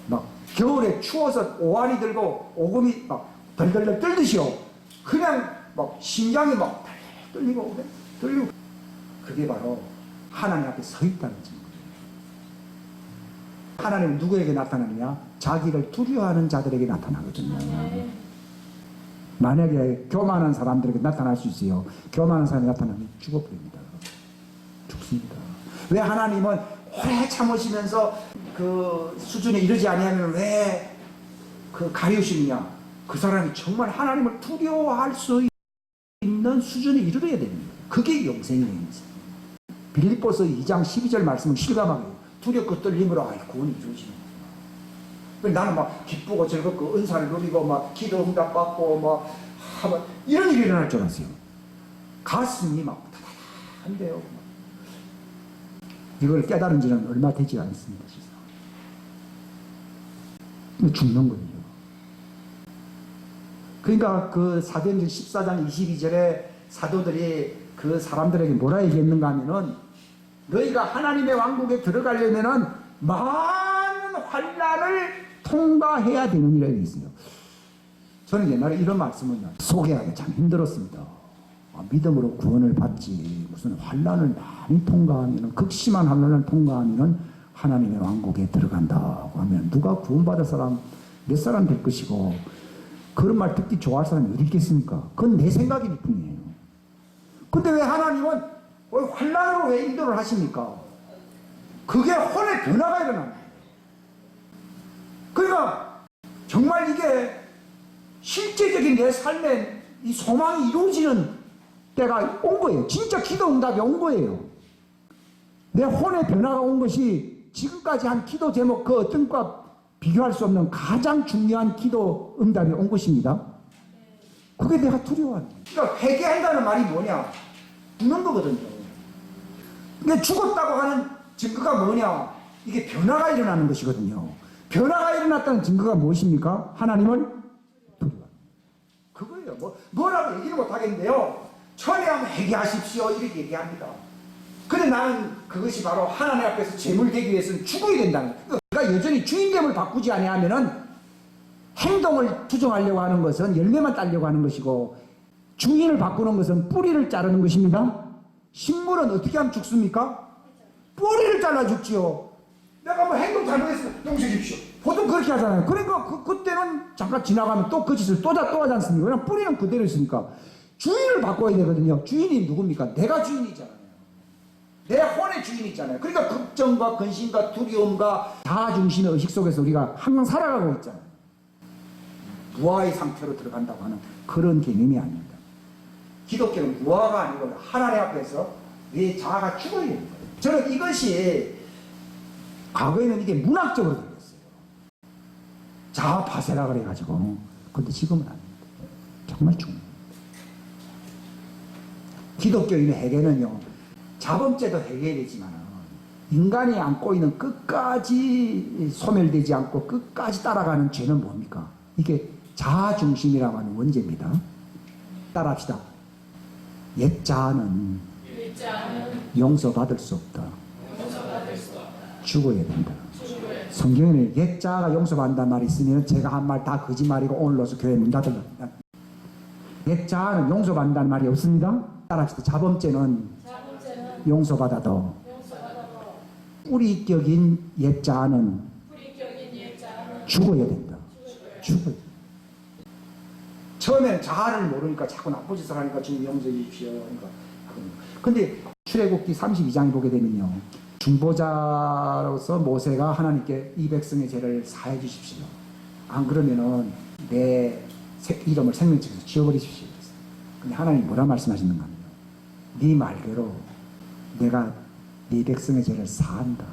막 겨울에 추워서 오한이 들고 오금이 막 덜덜덜 떨듯이요. 그냥 막 심장이 막 떨리고 떨리고. 그게 바로 하나님 앞에 서 있다는 증거예요. 하나님은 누구에게 나타나느냐? 자기를 두려워하는 자들에게 나타나거든요. 만약에 교만한 사람들에게 나타날 수 있어요. 교만한 사람이 나타나면 죽어버립니다. 죽습니다. 왜 하나님은 오래 참으시면서 그 수준에 이르지 아니하면 왜 그 가리우시느냐? 그 사람이 정말 하나님을 두려워할 수 있는 수준에 이르러야 됩니다. 그게 영생이에요. 빌립보서 2장 12절 말씀은 실감하게 두렵고 떨림으로 구원이 이루어지는 거예요. 나는 막 기쁘고 즐겁고 은사를 누리고 막 기도 응답 받고 막 이런 일이 일어날 줄 알았어요. 가슴이 막 다다한데요. 이걸 깨달은 지는 얼마 되지 않습니다. 죽는 거예요. 그러니까 그 사도행전 14장 22절에 사도들이 그 사람들에게 뭐라 얘기했는가 하면은 너희가 하나님의 왕국에 들어가려면은 많은 환난을 통과해야 되는 이라고 있어요. 저는 옛날에 이런 말씀을 소개하기 참 힘들었습니다. 믿음으로 구원을 받지 무슨 환난을 많이 통과하면은 극심한 환난을 통과하면은 하나님의 왕국에 들어간다고 하면 누가 구원받을 사람 몇 사람 될 것이고 그런 말 듣기 좋아할 사람이 어디 있겠습니까? 그건 내 생각일 뿐이에요. 근데 왜 하나님은 환난으로 왜 인도를 하십니까? 그게 혼의 변화가 일어납니다. 그러니까 정말 이게 실제적인 내 삶에 이 소망이 이루어지는 때가 온 거예요. 진짜 기도 응답이 온 거예요. 내 혼의 변화가 온 것이 지금까지 한 기도 제목 그 어떤 것과 비교할 수 없는 가장 중요한 기도 응답이 온 것입니다. 그게 내가 두려워합니다. 그러니까 회개한다는 말이 뭐냐? 죽는 거거든요. 근데 죽었다고 하는 증거가 뭐냐? 이게 변화가 일어나는 것이거든요. 변화가 일어났다는 증거가 무엇입니까? 하나님을 두려워합니다. 그거예요. 뭐라고 얘기를 못 하겠는데요. 처음에 하면 회개하십시오. 이렇게 얘기합니다. 근데 나는 그것이 바로 하나님 앞에서 제물 되기 위해서는 죽어야 된다는 거예요. 내가 여전히 주인됨을 바꾸지 아니하면은 행동을 투정하려고 하는 것은 열매만 따려고 하는 것이고 주인을 바꾸는 것은 뿌리를 자르는 것입니다. 식물은 어떻게 하면 죽습니까? 뿌리를 잘라 죽지요. 내가 뭐 행동 잘못했어 용서해 주십시오. 보통 그렇게 하잖아요. 그러니까 그때는 잠깐 지나가면 또 그 짓을 또 하지 않습니까? 그냥 뿌리는 그대로 있으니까 주인을 바꿔야 되거든요. 주인이 누굽니까? 내가 주인이잖아요. 내 혼의 주인이 있잖아요. 그러니까 걱정과 근심과 두려움과 자아중심의 의식 속에서 우리가 항상 살아가고 있잖아요. 무아의 상태로 들어간다고 하는 그런 개념이 아닙니다. 기독교는 무아가 아니고 하나님 앞에서 내 자아가 죽어야 되는 거예요. 저는 이것이 과거에는 이게 문학적으로 들렸어요. 자아 파쇄라 그래가지고. 근데 지금은 아닙니다. 정말 중요해요. 기독교인의 회개는요. 자범죄도 해결해야 되지만 인간이 안고 있는 끝까지 소멸되지 않고 끝까지 따라가는 죄는 뭡니까? 이게 자아중심이라고 하는 원죄입니다. 따라합시다. 옛 자아는 용서받을 수 없다. 죽어야 된다. 성경에는 옛 자아가 용서받는다는 말이 있으면 제가 한 말 다 거짓말이고 오늘로서 교회 문 닫을라. 옛 자아는 용서받는다는 말이 없습니다. 따라합시다. 자범죄는 용서받아도 뿌리격인 옛 자아는 죽어야 된다. 죽어야. 처음에는 자아를 모르니까 자꾸 나쁜 짓을 하니까 주님 용서해 주십시오. 그러니까. 근데 출애굽기 32장에 보게 되면요. 중보자로서 모세가 하나님께 이 백성의 죄를 사해 주십시오. 안 그러면은 내 이름을 생명책에서 지워버리십시오. 근데 하나님이 뭐라 말씀하시는가 하면 네 말대로 내가 네 백성의 죄를 사한다.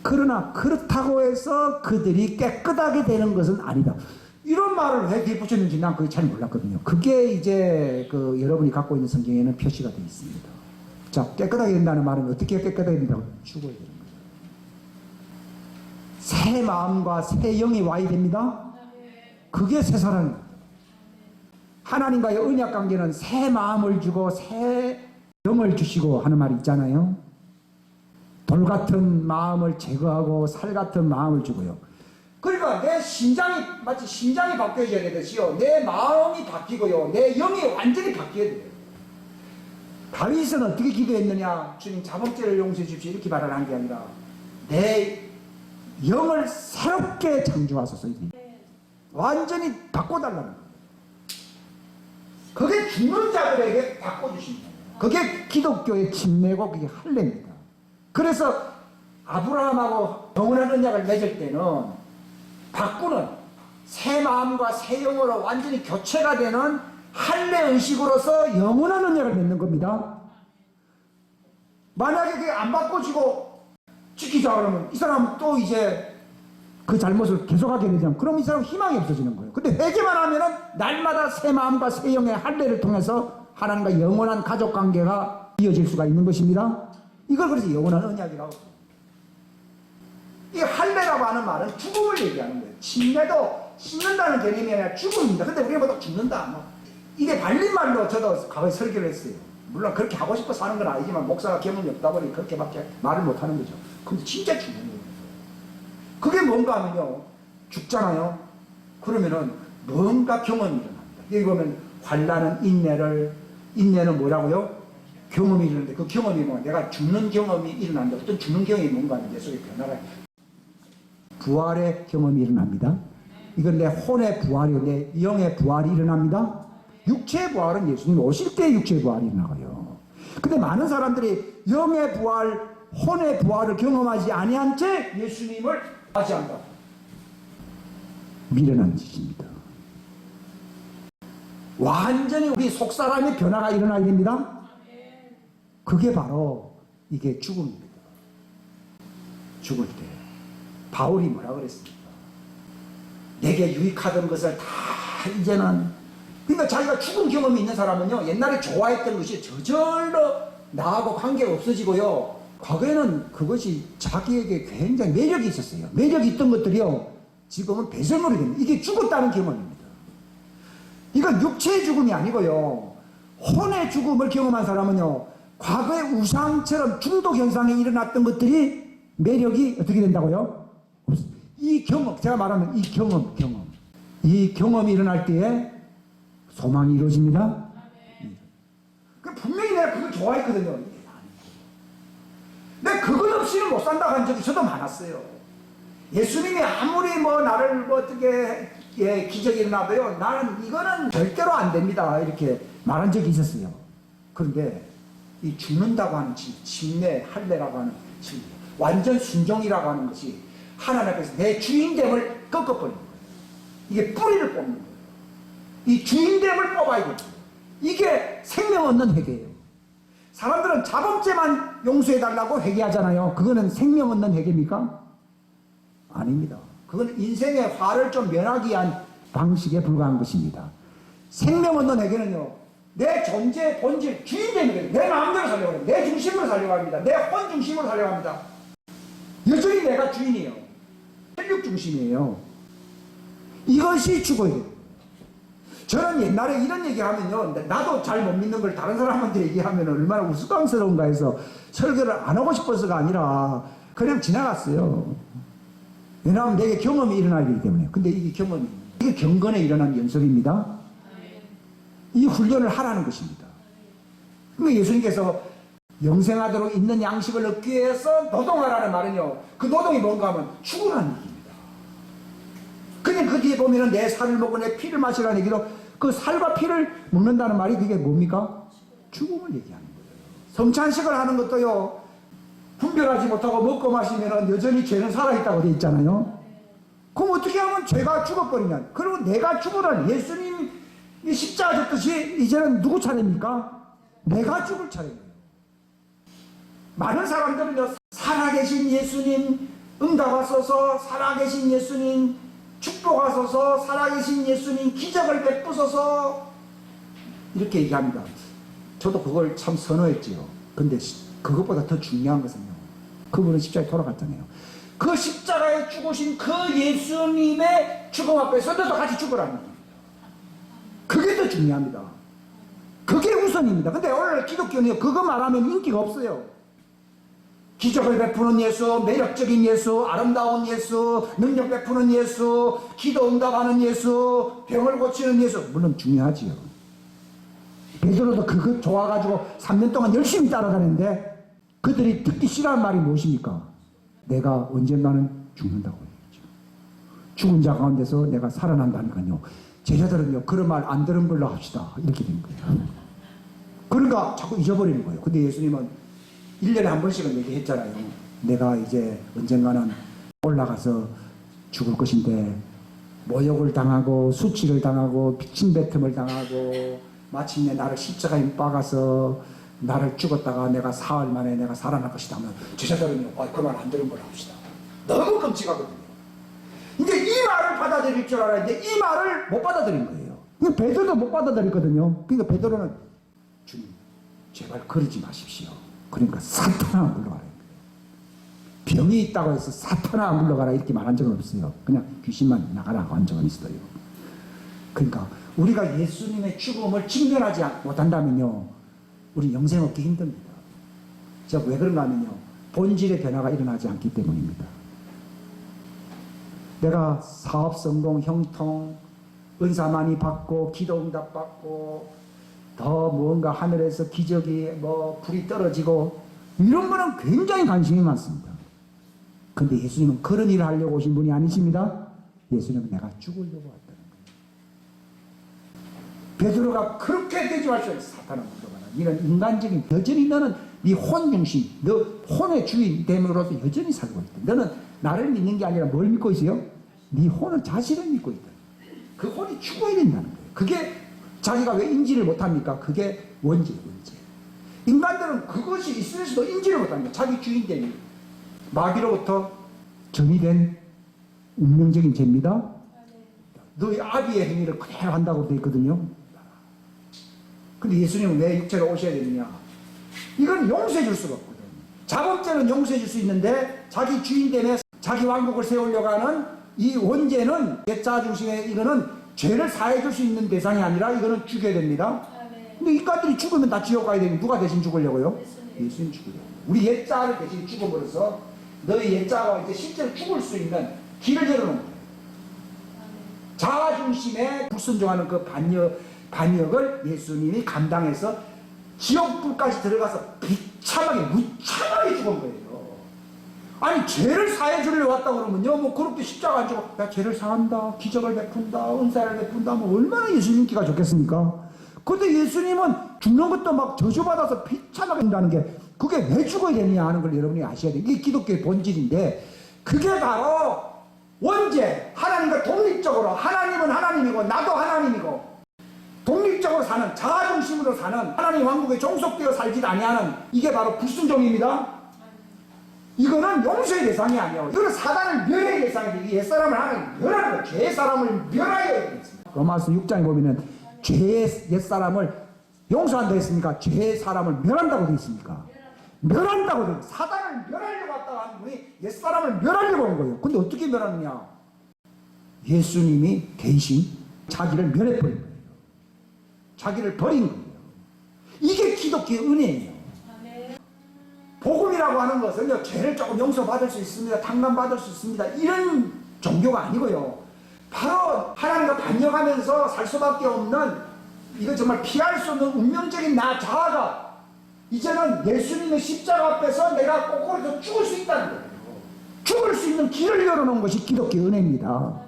그러나 그렇다고 해서 그들이 깨끗하게 되는 것은 아니다. 이런 말을 왜 뒤에 붙였는지 난 그게 잘 몰랐거든요. 그게 이제 그 여러분이 갖고 있는 성경에는 표시가 되어 있습니다. 자, 깨끗하게 된다는 말은 어떻게 깨끗하게 된다고? 죽어야 되는 거죠. 새 마음과 새 영이 와야 됩니다. 그게 새 사람입니다. 하나님과의 언약 관계는 새 마음을 주고 새 영을 주시고 하는 말이 있잖아요. 돌 같은 마음을 제거하고 살 같은 마음을 주고요. 그러니까 내 심장이 마치 심장이 바뀌어져야 되듯이요. 내 마음이 바뀌고요. 내 영이 완전히 바뀌어야 돼요. 다윗은 어떻게 기도했느냐? 주님 자범죄를 용서해 주십시오. 이렇게 말을 한 게 아니라 내 영을 새롭게 창조하소서. 완전히 바꿔달라는 거예요. 그게 죽는 자들에게 바꿔주신 거예요. 그게 기독교의 침례고 그게 할례입니다. 그래서 아브라함하고 영원한 언약을 맺을 때는 바꾸는 새 마음과 새 영으로 완전히 교체가 되는 할례 의식으로서 영원한 언약을 맺는 겁니다. 만약에 그게 안 바꿔지고 지키자 그러면 이 사람은 또 이제 그 잘못을 계속하게 되잖아요. 그럼 이 사람은 희망이 없어지는 거예요. 근데 회개만 하면은 날마다 새 마음과 새 영의 할례를 통해서 하나님과 영원한 가족 관계가 이어질 수가 있는 것입니다. 이걸 그래서 영원한 언약이라고. 이 할례라고 하는 말은 죽음을 얘기하는 거예요. 침례도 씻는다는 개념이 아니라 죽음입니다. 근데 우리가 보통 죽는다. 뭐. 이게 발림말로 저도 과거에 설교를 했어요. 물론 그렇게 하고 싶어 사는 건 아니지만 목사가 경험이 없다 보니 그렇게밖에 말을 못 하는 거죠. 근데 진짜 죽는 거예요. 그게 뭔가 하면요. 죽잖아요. 그러면은 뭔가 경험이 일어납니다. 여기 보면 환난은 인내는 뭐라고요? 경험이 일어나는데 그 경험이 뭐야? 내가 죽는 경험이 일어나는데 어떤 죽는 경험이 뭔가 하면 내 속에 변화가 부활의 경험이 일어납니다. 이건 내 혼의 부활이요. 내 영의 부활이 일어납니다. 육체의 부활은 예수님 오실 때 육체의 부활이 일어나고요. 근데 많은 사람들이 영의 부활, 혼의 부활을 경험하지 아니한 채 예수님을 맞이한다. 미련한 짓입니다. 완전히 우리 속사람의 변화가 일어나야 됩니다. 그게 바로 이게 죽음입니다. 죽을 때 바울이 뭐라 그랬습니까? 내게 유익하던 것을 다 이제는, 그러니까 자기가 죽은 경험이 있는 사람은요, 옛날에 좋아했던 것이 저절로 나하고 관계가 없어지고요, 과거에는 그것이 자기에게 굉장히 매력이 있었어요. 매력이 있던 것들이요, 지금은 배설물이 됩니다. 이게 죽었다는 경험입니다. 이건 육체의 죽음이 아니고요, 혼의 죽음을 경험한 사람은요, 과거의 우상처럼 중독 현상이 일어났던 것들이 매력이 어떻게 된다고요? 이 경험, 제가 말하는 이 경험이 일어날 때에 소망이 이루어집니다. 분명히 내가 그걸 좋아했거든요. 근데 그것 없이는 못 산다고 한 적이 저도 많았어요. 예수님이 아무리 뭐 나를 뭐 어떻게 기적이 일어나도요, 나는 이거는 절대로 안 됩니다. 이렇게 말한 적이 있었어요. 그런데 이 죽는다고 하는 침례, 할례라고 하는 침례, 완전 순종이라고 하는 것이 하나님 앞에서 내 주인됨을 꺾어버리는 거예요. 이게 뿌리를 뽑는 거예요. 이 주인됨을 뽑아야 돼요. 이게 생명 얻는 회개예요. 사람들은 자범죄만 용서해달라고 회개하잖아요. 그거는 생명 얻는 회개입니까? 아닙니다. 그건 인생의 화를 좀 면하기 위한 방식에 불과한 것입니다. 생명 얻는 회개는요, 내 존재의 본질, 주인됨이 돼요. 내 마음대로 살려고 합니다. 내 중심으로 살려고 합니다. 내 혼 중심으로 살려고 합니다. 여전히 내가 주인이에요. 혈육 중심이에요. 이것이 죽어야 돼요. 저는 옛날에 이런 얘기하면요, 나도 잘 못 믿는 걸 다른 사람한테 얘기하면 얼마나 우스꽝스러운가 해서 설교를 안 하고 싶어서가 아니라 그냥 지나갔어요. 왜냐하면 내게 경험이 일어나야 되기 때문에. 근데 이게 이게 경건에 일어난 연습입니다. 이 훈련을 하라는 것입니다. 그러니까 예수님께서 영생하도록 있는 양식을 얻기 위해서 노동하라는 말은요, 그 노동이 뭔가 하면 죽으라는 얘기입니다. 그냥 그 뒤에 보면은 내 살을 먹고 내 피를 마시라는 얘기로, 그 살과 피를 먹는다는 말이 그게 뭡니까? 죽음을 얘기하는 거예요. 성찬식을 하는 것도요, 분별하지 못하고 먹고 마시면은 여전히 죄는 살아있다고 돼 있잖아요. 그럼 어떻게 하면 죄가 죽어버리냐? 그리고 내가 죽으라니, 예수님이 십자가 졌듯이 이제는 누구 차례입니까? 내가 죽을 차례예요. 많은 사람들은요, 살아계신 예수님 응답하소서, 살아계신 예수님 축복하소서, 살아계신 예수님 기적을 베푸소서, 이렇게 얘기합니다. 저도 그걸 참 선호했지요. 근데 그것보다 더 중요한 것은요, 그분은 십자가에 돌아갔잖아요. 그 십자가에 죽으신 그 예수님의 죽음 앞에서 너도 같이 죽으라는 겁니다. 그게 더 그게 중요합니다. 그게 우선입니다. 근데 오늘 기독교는 그거 말하면 인기가 없어요. 기적을 베푸는 예수, 매력적인 예수, 아름다운 예수, 능력 베푸는 예수, 기도 응답하는 예수, 병을 고치는 예수, 물론 중요하지요. 베드로도 그거 좋아가지고 3년 동안 열심히 따라다녔는데 그들이 듣기 싫어하는 말이 무엇입니까? 내가 언젠가는 죽는다고 했죠. 죽은 자 가운데서 내가 살아난다니까요. 제자들은요, 그런 말 안 들은 걸로 합시다. 이렇게 된 거예요. 그러니까 자꾸 잊어버리는 거예요. 근데 예수님은 1년에 한 번씩은 얘기했잖아요. 내가 이제 언젠가는 올라가서 죽을 것인데 모욕을 당하고 수치를 당하고 빈침뱉음을 당하고 마침내 나를 십자가에 못 박아서 나를 죽었다가 내가 사흘 만에 내가 살아날 것이다 하면 제자들은요, 그 말 안 들은 걸로 합시다. 너무 끔찍하거든요. 이제 이 말을 받아들일 줄 알았는데 이 말을 못 받아들인 거예요. 베드로도 못 받아들였거든요. 그러니까 베드로는 주님 제발 그러지 마십시오. 그러니까 사탄아 물러가라. 병이 있다고 해서 사탄아 물러가라 이렇게 말한 적은 없어요. 그냥 귀신만 나가라고 한 적은 있어요. 그러니까 우리가 예수님의 죽음을 직면하지 못한다면요, 우리 영생 얻기 힘듭니다. 제가 왜 그런가 하면요, 본질의 변화가 일어나지 않기 때문입니다. 내가 사업 성공, 형통, 은사 많이 받고 기도 응답 받고 더 무언가 하늘에서 기적이 불이 떨어지고 이런 거는 굉장히 관심이 많습니다. 근데 예수님은 그런 일을 하려고 오신 분이 아니십니다. 예수님은 내가 죽으려고 왔다는 거예요. 베드로가 그렇게 되지 마시오. 사탄은 물러가라. 이런 인간적인, 여전히 너는 네 혼중심, 너 혼의 주인 됨으로써 여전히 살고 있다. 너는 나를 믿는 게 아니라 뭘 믿고 있어요? 네 혼을, 자신을 믿고 있다. 그 혼이 죽어야 된다는 거예요. 그게 자기가 왜 인지를 못합니까? 그게 원죄예요, 원죄. 인간들은 그것이 있으면서도 인지를 못합니다. 자기 주인됨이 마귀로부터 정의된 운명적인 죄입니다. 너희 아비의 행위를 그대로 한다고 되어 있거든요. 근데 예수님은 왜 육체로 오셔야 되느냐? 이건 용서해 줄 수가 없거든. 자범죄는 용서해 줄 수 있는데 자기 주인됨에 자기 왕국을 세우려고 하는 이 원죄는, 옛자 중심의 이거는 죄를 사해 줄 수 있는 대상이 아니라 이거는 죽여야 됩니다. 근데 이까들이 죽으면 다 지옥 가야 되니 누가 대신 죽으려고요? 예수님 죽으려고. 우리 옛자를 대신 죽어버려서 너희 옛자가 이제 실제로 죽을 수 있는 길을 열어놓은 거예요. 자아 중심에 불순종하는 그 반역을 예수님이 감당해서 지옥불까지 들어가서 비참하게 무참하게 죽은 거예요. 아니 죄를 사해 주려고 왔다고 그러면요, 그렇게 십자가 안 지고 야 죄를 사한다, 기적을 베푼다, 은사를 베푼다, 얼마나 예수님 인기가 좋겠습니까? 근데 예수님은 죽는 것도 막 저주받아서 비참하게 한다는 게 그게 왜 죽어야 되느냐 하는 걸 여러분이 아셔야 돼요. 이게 기독교의 본질인데 그게 바로 원죄, 하나님과 독립적으로, 하나님은 하나님이고 나도 하나님이고 독립적으로 사는, 자아중심으로 사는, 하나님 왕국에 종속되어 살지 아니하는, 이게 바로 불순종입니다. 이거는 용서의 대상이 아니에요. 이거는 사단을 멸할 대상인데, 이 옛사람을 하나님 멸하는 거예요. 죄의 사람을 멸하여야 되겠습니다. 로마서 6장에 보면은 죄의 옛사람을 용서한다 했습니까? 죄의 사람을 멸한다고 되어 있습니까? 멸한다고 되어 있습니다. 사단을 멸하려고 왔다고 하는 분이 옛사람을 멸하려고 온 거예요. 근데 어떻게 멸하느냐? 예수님이 대신 자기를 멸해버린 거예요. 자기를 버린 거예요. 이게 기독교의 은혜예요. 복음이라고 하는 것은요, 죄를 조금 용서받을 수 있습니다, 탕감받을 수 있습니다, 이런 종교가 아니고요, 바로 하나님과 반역하면서 살 수밖에 없는, 이거 정말 피할 수 없는 운명적인 나 자아가 이제는 예수님의 십자가 앞에서 내가 거꾸로 죽을 수 있다는 거예요. 죽을 수 있는 길을 열어놓은 것이 기독교의 은혜입니다.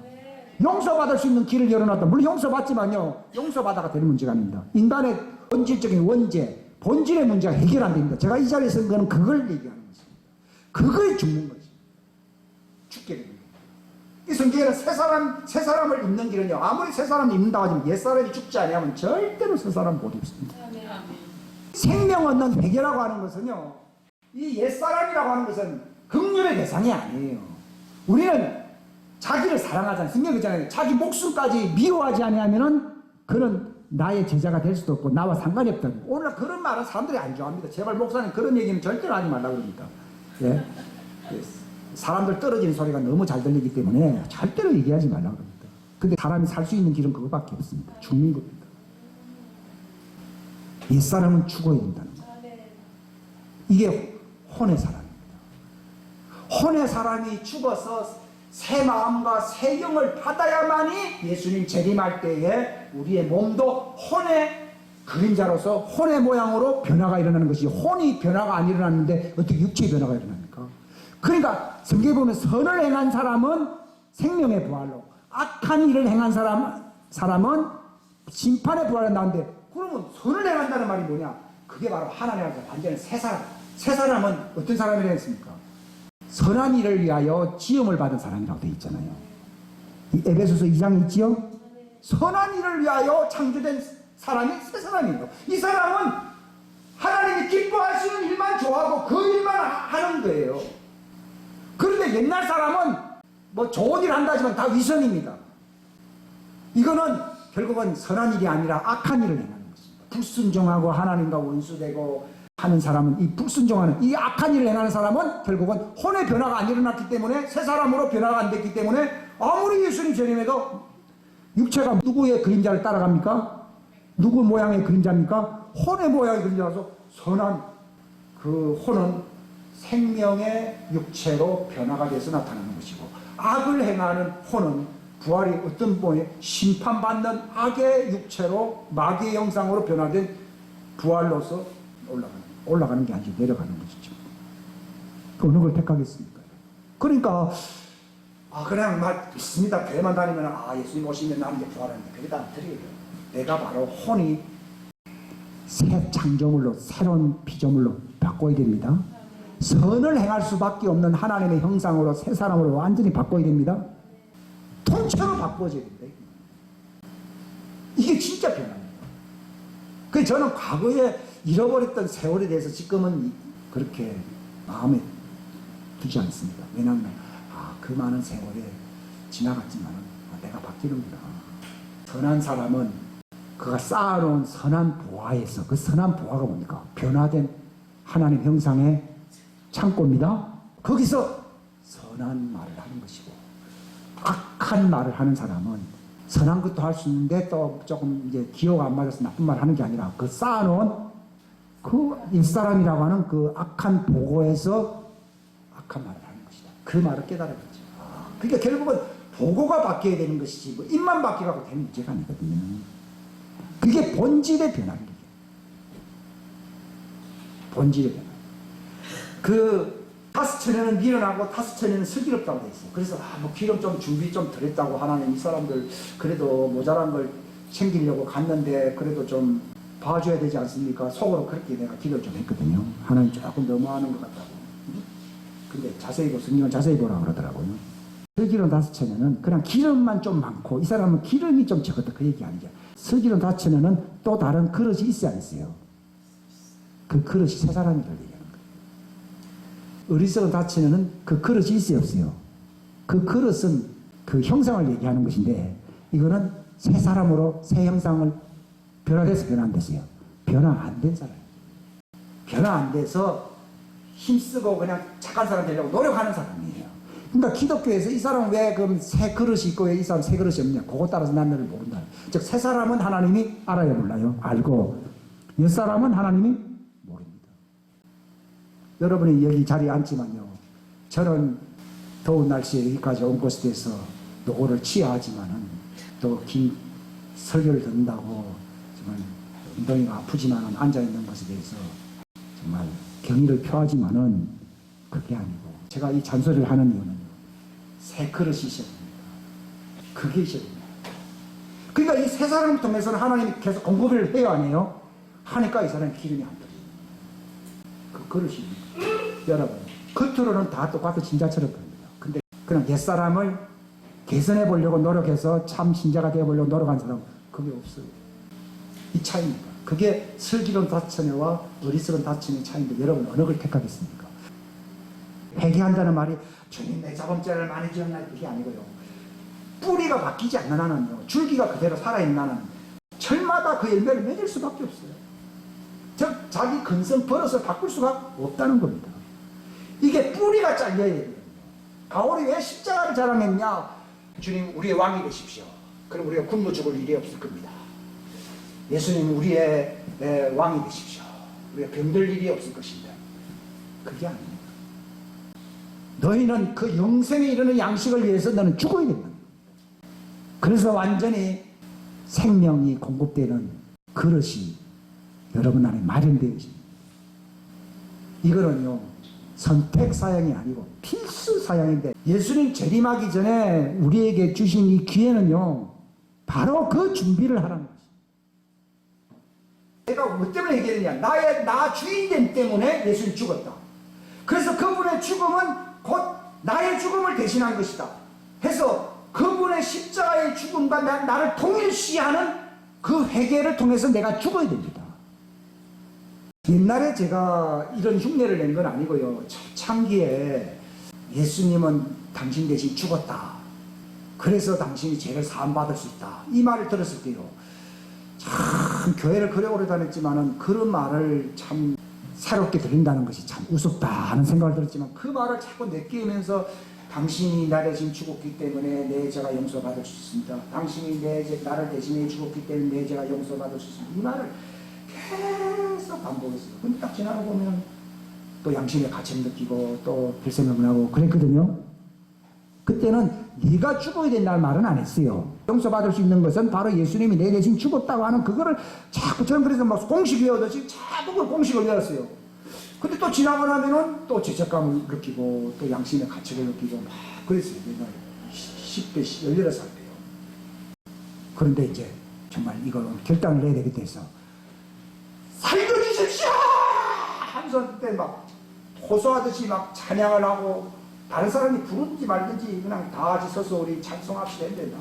용서받을 수 있는 길을 열어놨다. 물론 용서받지만요, 용서받아가 되는 문제가 아닙니다. 인간의 본질적인 원죄, 본질의 문제가 해결 안 됩니다. 제가 이 자리에 선 거는 그걸 얘기하는 것입니다. 그거에 죽는 거지. 죽게 됩니다. 이 성경에는 새 사람을 입는 길은요, 아무리 새 사람을 입는다고 하지만 옛 사람이 죽지 아니하면 절대로 새 사람 못 입습니다. 생명 얻는 회개라고 하는 것은요, 이 옛 사람이라고 하는 것은 긍휼의 대상이 아니에요. 우리는 자기를 사랑하잖아요. 성경에 있잖아요. 자기 목숨까지 미워하지 아니하면은 그는 나의 제자가 될 수도 없고 나와 상관이 없다고. 오늘 그런 말은 사람들이 안 좋아합니다. 제발 목사님 그런 얘기는 절대로 하지 말라고 그럽니다. 예? 사람들 떨어지는 소리가 너무 잘 들리기 때문에 절대로 얘기하지 말라고 그럽니다. 근데 사람이 살 수 있는 길은 그거밖에 없습니다. 죽는 겁니다. 옛사람은 죽어야 된다는 거예요. 이게 혼의 사람입니다. 혼의 사람이 죽어서 새 마음과 새 영을 받아야만이 예수님 재림할 때에 우리의 몸도 혼의 그림자로서 혼의 모양으로 변화가 일어나는 것이, 혼이 변화가 안 일어났는데 어떻게 육체의 변화가 일어납니까? 그러니까 성경에 보면 선을 행한 사람은 생명의 부활로, 악한 일을 행한 사람은 심판의 부활에 나오는데, 그러면 선을 행한다는 말이 뭐냐? 그게 바로 하나님께서 완전히 새 사람. 새 사람은 어떤 사람이라 했습니까? 선한 일을 위하여 지음을 받은 사람이라고 되어 있잖아요. 이 에베소서 2장 있지요? 선한 일을 위하여 창조된 사람이 새 사람이에요. 이 사람은 하나님이 기뻐하시는 일만 좋아하고 그 일만 하는 거예요. 그런데 옛날 사람은 뭐 좋은 일 한다지만 다 위선입니다. 이거는 결국은 선한 일이 아니라 악한 일을 행하는 것입니다. 불순종하고 하나님과 원수되고 하는 사람은, 이 불순종하는, 이 악한 일을 행하는 사람은 결국은 혼의 변화가 안 일어났기 때문에, 새 사람으로 변화가 안 됐기 때문에 아무리 예수님 재림해도 육체가 누구의 그림자를 따라갑니까? 누구 모양의 그림자입니까? 혼의 모양의 그림자라서 선한 그 혼은 생명의 육체로 변화가 돼서 나타나는 것이고, 악을 행하는 혼은 부활이 어떤 모양, 심판받는 악의 육체로 마귀의 형상으로 변화된 부활로서 올라가는 게 아니고 내려가는 것이죠. 어느 걸 택하겠습니까? 그러니까 그냥 믿습니다. 교회만 다니면 예수님 오시면 나는 이제 부활하는데 그게 다 드려요. 내가 바로 혼이 새 창조물로, 새로운 피조물로 바꿔야 됩니다. 선을 행할 수밖에 없는 하나님의 형상으로 새 사람으로 완전히 바꿔야 됩니다. 통째로 바꿔줘야 됩니다. 이게 진짜 변화입니다. 그래서 저는 과거에 잃어버렸던 세월에 대해서 지금은 그렇게 마음에 두지 않습니다. 왜냐하면 그 많은 세월에 지나갔지만 내가 바뀌는구나. 선한 사람은 그가 쌓아놓은 선한 보화에서, 그 선한 보화가 뭡니까? 변화된 하나님 형상의 창고입니다. 거기서 선한 말을 하는 것이고, 악한 말을 하는 사람은 선한 것도 할 수 있는데 또 조금 이제 기호가 안 맞아서 나쁜 말 하는 게 아니라 그 쌓아놓은 그 일사람이라고 하는 그 악한 보고에서 악한 말을 하는 것이다. 그 말을 깨달아야죠. 그러니까 결국은 보고가 바뀌어야 되는 것이지 뭐 입만 바뀌어가고 되는 문제가 아니거든요. 그게 본질의 변화입니다. 본질의 변화. 그 다섯 천에는 미련하고 다섯 천에는 슬기롭다고 돼 있어요. 그래서 뭐 기름 좀 준비 좀 덜 했다고 하나님 이 사람들 그래도 모자란 걸 챙기려고 갔는데 그래도 좀 봐줘야 되지 않습니까? 속으로 그렇게 내가 기도를 좀 했거든요. 하나님 조금 너무하는 것 같다고. 근데 자세히 성경은 자세히 보라 그러더라고요. 슬기로운 다섯 천에는 그냥 기름만 좀 많고, 이 사람은 기름이 좀 적었다 그 얘기 아니죠. 슬기로운 다섯 천에는 또 다른 그릇이 있어야 있어요. 그 그릇이 새 사람이라고 얘기하는 거예요. 어리석은 다섯 천에는 그 그릇이 있어야 없어요. 그 그릇은 그 형상을 얘기하는 것인데, 이거는 새 사람으로 새 형상을 변화돼서 변화 안 됐어요. 변화 안 된 사람. 변화 안 돼서 힘쓰고 그냥 착한 사람 되려고 노력하는 사람이에요. 그러니까 기독교에서 이 사람은 왜 그럼 새 그릇이 있고 왜 이 사람 새 그릇이 없냐? 그거 따라서 난 너를 모른다. 즉 새 사람은 하나님이 알아요, 몰라요? 알고, 옛 사람은 하나님이 모릅니다. 여러분이 여기 자리에 앉지만요, 저는 더운 날씨에 여기까지 온 것에 대해서 노고를 취하지만은 또 긴 설교를 듣는다고 정말 엉덩이가 아프지만은 앉아있는 것에 대해서 정말 경의를 표하지만은 그게 아니고, 제가 이 잔소리를 하는 이유는 새 그릇이 있어야 됩니다. 그게 있어야 됩니다. 그러니까 이 새 사람을 통해서는 하나님이 계속 공급을 해야 하네요. 하니까 이 사람이 기름이 안 들어요. 그 그릇입니다. 여러분, 겉으로는 다 똑같은 진자처럼 보입니다. 근데 그냥 옛사람을 개선해 보려고 노력해서 참 신자가 되어 보려고 노력한 사람은 그게 없어요. 이 차이입니다. 그게 슬기로운 다천회와 어리석은 다천의 차이인데, 여러분 어느 걸 택하겠습니까? 회개한다는 말이 주님 내 자범죄를 많이 지었나, 그게 아니고요. 뿌리가 바뀌지 않는 한은요, 줄기가 그대로 살아있는 한은 철마다 그 열매를 맺을 수밖에 없어요. 즉 자기 근성 버릇을 바꿀 수가 없다는 겁니다. 이게 뿌리가 잘려야 되거든요. 바울이 왜 십자가를 자랑했냐? 주님 우리의 왕이 되십시오. 그럼 우리가 굶어 죽을 일이 없을 겁니다. 예수님 우리의 왕이 되십시오. 우리가 병들 일이 없을 것입니다. 그게 아닙니다. 너희는 그 영생에 이르는 양식을 위해서 너는 죽어야 된다. 그래서 완전히 생명이 공급되는 그릇이 여러분 안에 마련되어 있습니다. 이거는요 선택 사양이 아니고 필수 사양인데, 예수님 재림하기 전에 우리에게 주신 이 기회는요 바로 그 준비를 하라는 것입니다. 내가 뭐 때문에 얘기했느냐, 나 주인됨 때문에 예수님 죽었다. 그래서 그분의 죽음은 곧 나의 죽음을 대신한 것이다 해서 그분의 십자가의 죽음과 나를 동일시하는 그 회개를 통해서 내가 죽어야 됩니다. 옛날에 제가 이런 흉내를 낸 건 아니고요. 초창기에 예수님은 당신 대신 죽었다. 그래서 당신이 죄를 사함받을 수 있다. 이 말을 들었을 때요. 참 교회를 그래 오래 다녔지만은 그런 말을 참 새롭게 들린다는 것이 참 우습다 하는 생각을 들었지만, 그 말을 자꾸 내끼면서 당신이 나 대신 죽었기 때문에 내 죄가 용서받을 수 있습니다. 당신이 나를 대신해 죽었기 때문에 내 죄가 용서받을 수 있습니다. 이 말을 계속 반복했어요. 근데 딱 지나고 보면 또 양심의 가책을 느끼고 또 별생각을 하고 그랬거든요. 그때는 네가 죽어야 된다는 말은 안 했어요. 용서받을 수 있는 것은 바로 예수님이 내 대신 죽었다고 하는 그거를 자꾸, 저는 그래서 막 공식 외우듯이 자꾸 그 공식을 외웠어요. 근데 또 지나고 나면은 또 죄책감을 느끼고 또 양심의 가책을 느끼고 막 그랬어요. 옛날에 10대 18살 때요. 그런데 이제 정말 이걸 결단을 내야 되겠다 해서 살려주십시오! 하면서 그때 막 호소하듯이 막 찬양을 하고, 다른 사람이 부르든지 말든지 그냥 다 같이 서서 우리 찬송합시다 했는데,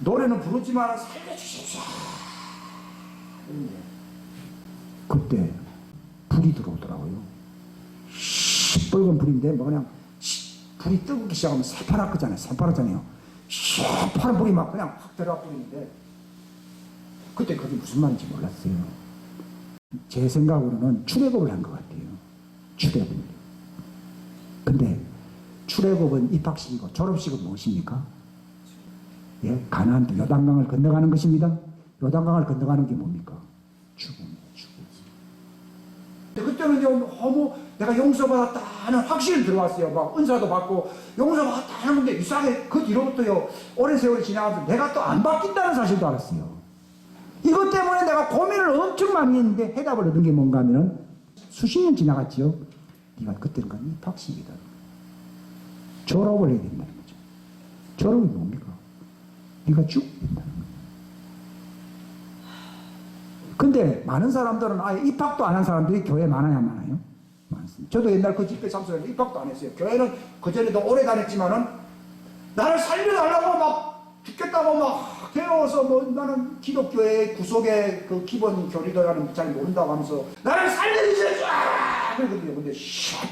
노래는 부르지만 살려주십시오. 그때 불이 들어오더라고요. 시뻘건 불인데 뭐 그냥 불이 뜨기 시작하면 새파랗잖아요. 새파랗잖아요. 시퍼런 불이 막 그냥 확 들어가 버리는데, 그때 그게 무슨 말인지 몰랐어요. 제 생각으로는 출애굽을 한 것 같아요. 출애굽. 근데 출애굽은 입학식이고 졸업식은 무엇입니까? 예, 가나안 요단강을 건너가는 것입니다. 요단강을 건너가는 게 뭡니까? 죽음이에요. 죽음. 그때는 너무 내가 용서받았다 하는 확신이 들어왔어요. 막 은사도 받고 용서받았다 하는데 이상하게 그 뒤로부터요 오랜 세월이 지나가면서 내가 또 안 바뀐다는 사실도 알았어요. 이것 때문에 내가 고민을 엄청 많이 했는데 해답을 얻은 게 뭔가 하면 수십 년 지나갔죠. 네가 그때는 입학식이다. 졸업을 해야 된다는 거죠. 졸업이 뭡니까? 네가 죽어야 된다는 거예요. 근데 많은 사람들은 아예 입학도 안 한 사람들이 교회에 많아야 많아요? 많습니다. 저도 옛날 그 집회 참석했는데 입학도 안 했어요. 교회는 그전에도 오래 다녔지만은 나를 살려달라고 막 죽겠다고 막 배워서 뭐 나는 기독교의 구속의 그 기본 교리도라는 잘 모른다고 하면서 나를 살려주세요! 그러거든요. 근데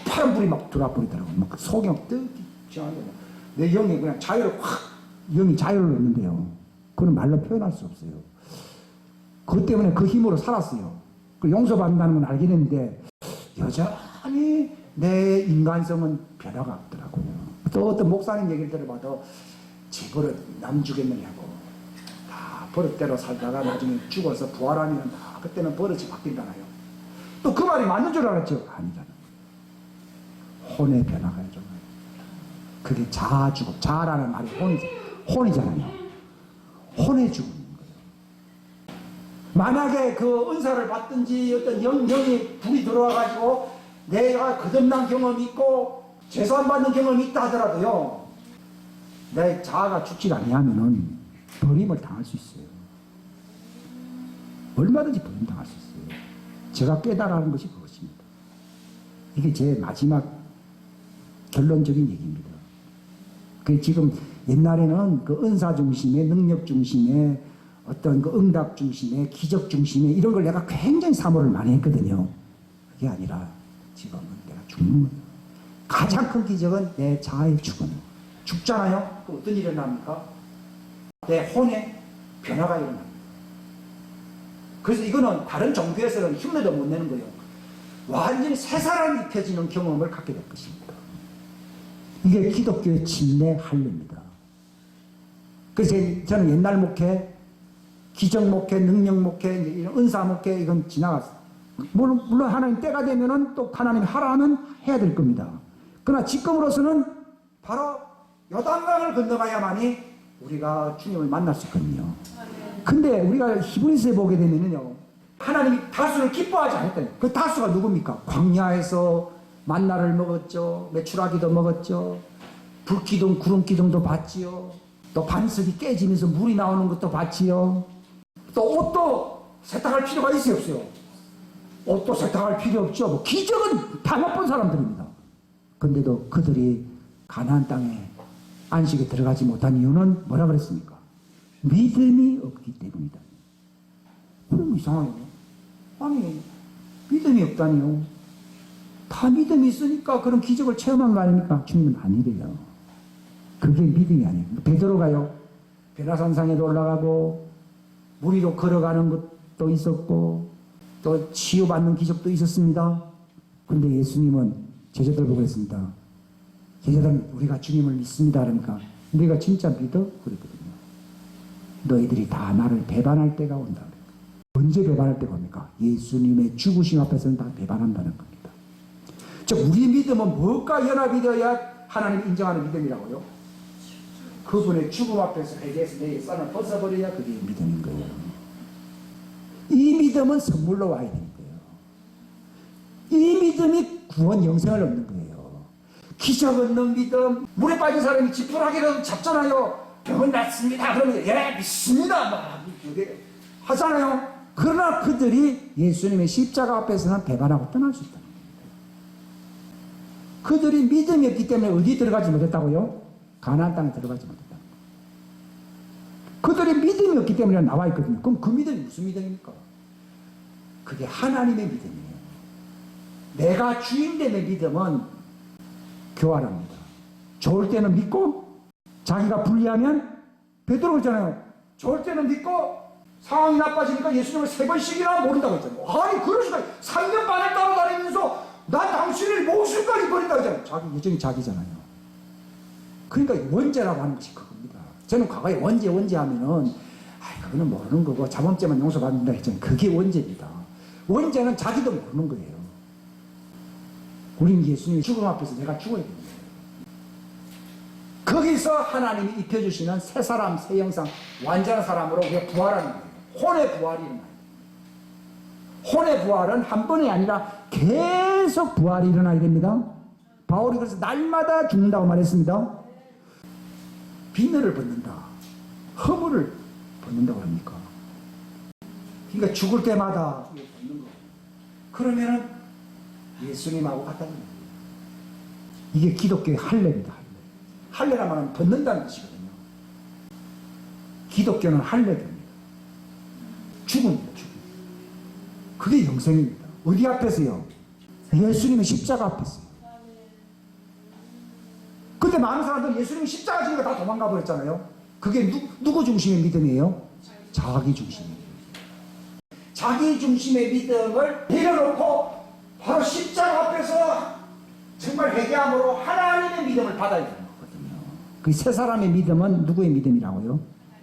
파란 불이 막 들어와 버리더라고요. 막 속이 막 뜨기 않아요. 내 영이 그냥 자유를 확, 영이 자유를 얻는데요. 그건 말로 표현할 수 없어요. 그것 때문에 그 힘으로 살았어요. 그 용서받는다는 건 알긴 했는데 여전히 내 인간성은 변화가 없더라고요. 또 어떤 목사님 얘기를 들어봐도 제 버릇 남 주겠느냐고, 다 버릇대로 살다가 나중에 죽어서 부활하면 다 그때는 버릇이 바뀐다나요. 또 그 말이 맞는 줄 알았죠? 아니잖아요. 혼의 변화가 좀, 그게 자아 죽음, 자아라는 말이 혼이잖아요. 혼의 죽음인 거예요. 만약에 그 은사를 받든지 어떤 영이 불이 들어와가지고 내가 거듭난 경험이 있고 재산 받는 경험이 있다 하더라도요, 내 자아가 죽지 아니하면은 버림을 당할 수 있어요. 얼마든지 버림 당할 수 있어요. 제가 깨달아는 것이 그것입니다. 이게 제 마지막 결론적인 얘기입니다. 그 지금 옛날에는 그 은사 중심의, 능력 중심의, 어떤 그 응답 중심의, 기적 중심의 이런 걸 내가 굉장히 사모를 많이 했거든요. 그게 아니라 지금은 내가 죽는 거예요. 가장 큰 기적은 내 자아의 죽음. 죽잖아요? 그럼 어떤 일이 일어납니까? 내 혼에 변화가 일어납니다. 그래서 이거는 다른 종교에서는 흉내도 못 내는 거예요. 완전히 새 사람이 입혀지는 경험을 갖게 될 것입니다. 이게 기독교의 진례 할례입니다. 그래서 저는 옛날 목회 기적 목회, 능력 목회, 이런 은사 목회 이건 지나갔어요. 물론 하나님 때가 되면은 또 하나님이 하라 하면 해야 될 겁니다. 그러나 지금으로서는 바로 요단강을 건너가야만이 우리가 주님을 만날 수 있거든요. 근데 우리가 히브리서에 보게 되면은요, 하나님이 다수를 기뻐하지 않았다니. 그 다수가 누굽니까? 광야에서 만나를 먹었죠. 메추라기도 먹었죠. 불기둥, 구름기둥도 봤지요. 또 반석이 깨지면서 물이 나오는 것도 봤지요. 또 옷도 세탁할 필요가 있어요, 없어요? 옷도 세탁할 필요 없죠. 뭐 기적은 다 맛본 사람들입니다. 근데도 그들이 가나안 땅에 안식에 들어가지 못한 이유는 뭐라 그랬습니까? 믿음이 없기 때문이다. 그럼 이상하네요. 아니, 믿음이 없다니요. 다 믿음이 있으니까 그런 기적을 체험한 거 아닙니까? 주님은 아니래요. 그게 믿음이 아니에요. 베드로가요, 베라산상에도 올라가고 물 위로 걸어가는 것도 있었고 또 치유받는 기적도 있었습니다. 그런데 예수님은 제자들 보고 그랬습니다. 제자들, 우리가 주님을 믿습니다. 그러니까 우리가 진짜 믿어? 그랬거든요. 너희들이 다 나를 배반할 때가 온다. 언제 배반할 때가 옵니까? 예수님의 죽으심 앞에서는 다 배반한다는 겁니다. 즉 우리의 믿음은 무엇과 연합이 되어야 하나님이 인정하는 믿음이라고요? 그분의 죽음 앞에서 회개해서 내 쌀을 벗어버려야 그게 믿음인 거예요. 이 믿음은 선물로 와야 되는 거예요. 이 믿음이 구원 영생을 얻는 거예요. 기적 얻는 믿음. 물에 빠진 사람이 지푸라기라도 잡잖아요. 병은 낫습니다. 그러면 예 믿습니다 막 하잖아요. 그러나 그들이 예수님의 십자가 앞에서는 배반하고 떠날 수 있다는 겁니다. 그들이 믿음이 없기 때문에 어디 들어가지 못했다고요? 가나안 땅에 들어가지 못했다. 그들이 믿음이 없기 때문에 나와 있거든요. 그럼 그 믿음이 무슨 믿음입니까? 그게 하나님의 믿음이에요. 내가 주인됨의 믿음은 교활합니다. 좋을 때는 믿고 자기가 불리하면 베드로 그러잖아요. 좋을 때는 믿고 상황이 나빠지니까 예수님을 3번씩이나 모른다고 했잖아요. 아니 그러시다 3년 반을 따라다니면서 나 당신을 모순까지 버린다고 했잖아요. 자기 예정이 자기잖아요. 그러니까 원죄라고 하는 것이 그겁니다. 저는 과거에 원죄 하면은 그거는 모르는 거고 자범죄만 용서받는다 했잖아요. 그게 원죄입니다. 원죄는 자기도 모르는 거예요. 우리는 예수님의 죽음 앞에서 내가 죽어야 됩니다. 거기서 하나님이 입혀주시는 새 사람, 새 형상, 완전한 사람으로 우리가 부활하는 거예요. 혼의 부활이 일어나요. 혼의 부활은 한 번이 아니라 계속 부활이 일어나야 됩니다. 바울이 그래서 날마다 죽는다고 말했습니다. 비늘을 벗는다. 허물을 벗는다고 합니까? 그러니까 죽을 때마다 벗는 거예요. 그러면은 예수님하고 같다는 거예요. 이게 기독교의 할례입니다. 할례란 말은 벗는다는 뜻이거든요. 기독교는 할례입니다. 죽음입니다. 죽음. 그게 영생입니다. 어디 앞에서요? 예수님의 십자가 앞에서요. 근데 많은 사람들은 예수님이 십자가 지니까 다 도망가 버렸잖아요. 그게 누구 중심의 믿음이에요? 자기 중심의 자기 중심의 믿음을 내려놓고 바로 십자가 앞에서 정말 회개함으로 하나님의 믿음을 받아야 되는 거거든요. 그 세 사람의 믿음은 누구의 믿음이라고요?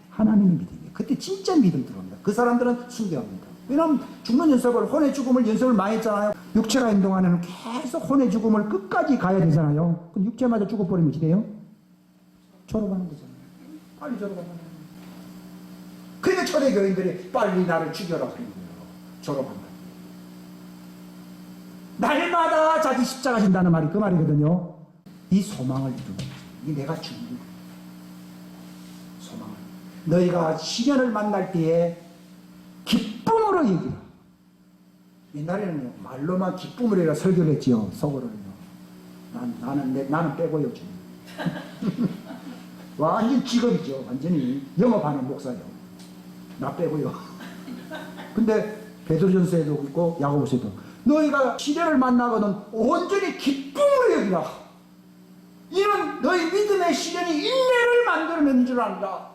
하나님의 믿음이에요. 그때 진짜 믿음 들어옵니다. 그 사람들은 순교합니다. 왜냐하면 죽는 연습을, 혼의 죽음을 연습을 많이 했잖아요. 육체가 있는 동안에는 계속 혼의 죽음을 끝까지 가야 되잖아요. 그럼 육체마저 죽어버리면 어떻게 돼요? 졸업하는 거잖아요. 빨리 졸업하는 거예요. 그러니까 초대교인들이 빨리 나를 죽여라 그런 거예요. 졸업한다. 날마다 자기 십자가 진다는 말이 그 말이거든요. 이 소망을 이루는 거죠. 이 내가 죽는 거예요. 소망을. 너희가 시련을 만날 때에 기쁨으로 얘기해. 옛날에는 말로만 기쁨으로 해라 설교를 했지요. 속으로는요. 나는 빼고요. 지금. 완전 직업이죠. 완전히 영업하는 목사요. 나 빼고요. 근데 베드로전서에도 있고 야고보서에도 너희가 시련을 만나거든 온전히 기쁨으로 여기라. 이는 너희 믿음의 시련이 인내를 만들어내는 줄 안다.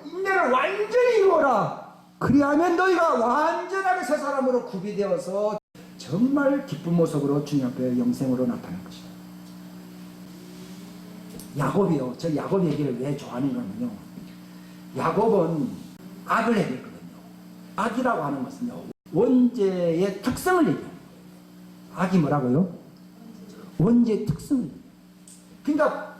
인내를 완전히 이루어라. 그리하면 너희가 완전하게 새 사람으로 구비되어서 정말 기쁜 모습으로 주님 앞에 영생으로 나타날 것이다. 야곱이요. 저 야곱 얘기를 왜 좋아하는 거냐면요. 야곱은 악을 행했거든요. 악이라고 하는 것은요, 원죄의 특성을 얘기해요. 악이 뭐라고요? 원죄의 특성을 얘기해요. 그러니까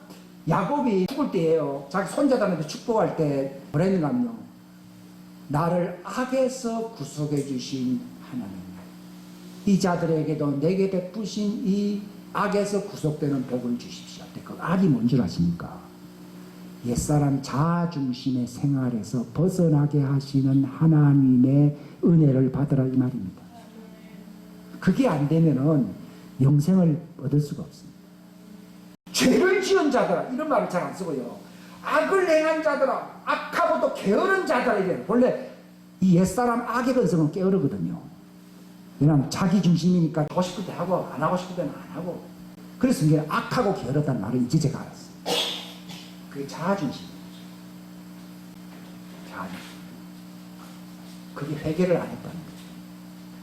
야곱이 죽을 때예요. 자기 손자들한테 축복할 때 뭐라 했는가 하면요, 나를 악에서 구속해 주신 하나님, 이 자들에게도 내게 베푸신 이 악에서 구속되는 복을 주십시오. 그 악이 뭔 줄 아십니까? 옛사람 자아중심의 생활에서 벗어나게 하시는 하나님의 은혜를 받으라 이 말입니다. 그게 안 되면은 영생을 얻을 수가 없습니다. 죄를 지은 자들아, 이런 말을 잘 안 쓰고요, 악을 행한 자들아, 악하고도 게으른 자들에게, 원래 이 옛사람 악의 근성은 게으르거든요. 왜냐하면 자기 중심이니까 하고 싶을 때 하고 안 하고 싶을 때는 안 하고. 그래서 이게 악하고 게으르다는 말을 이제 제가 알았어요. 그게 자아중심이에요. 자아중심. 그게 회개를 안 했다는 거죠.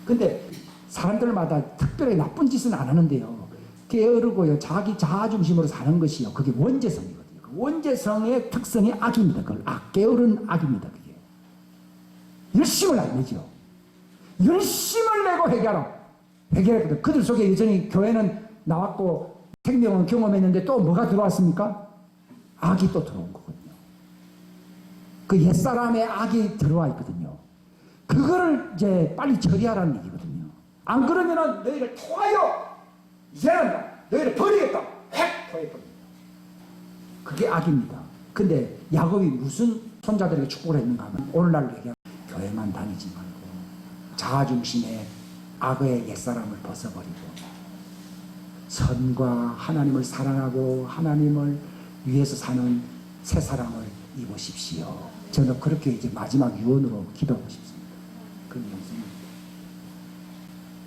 근데 사람들마다 특별히 나쁜 짓은 안 하는데요, 게으르고요, 자기 자아중심으로 사는 것이요, 그게 원죄성이거든요. 그 원죄성의 특성이 악입니다. 그걸 게으른 악입니다. 그게 열심을 안 내죠. 열심을 내고 회개하라. 회개했거든. 그들 속에 여전히 교회는 나왔고 생명은 경험했는데 또 뭐가 들어왔습니까? 악이 또 들어온 거거든요. 그 옛사람의 악이 들어와 있거든요. 그거를 이제 빨리 처리하라는 얘기거든요. 안 그러면은 너희를 토하여 이제는 너희를 버리겠다. 핵 토해버립니다. 그게 악입니다. 근데 야곱이 무슨 손자들에게 축복을 했는가 하면, 오늘날 얘기하면 교회만 다니지 말고 자아중심의 악의 옛사람을 벗어버리고 선과 하나님을 사랑하고 하나님을 위해서 사는 새 사람을 입으십시오. 저는 그렇게 이제 마지막 유언으로 기도하고 싶습니다. 그 영성입니다.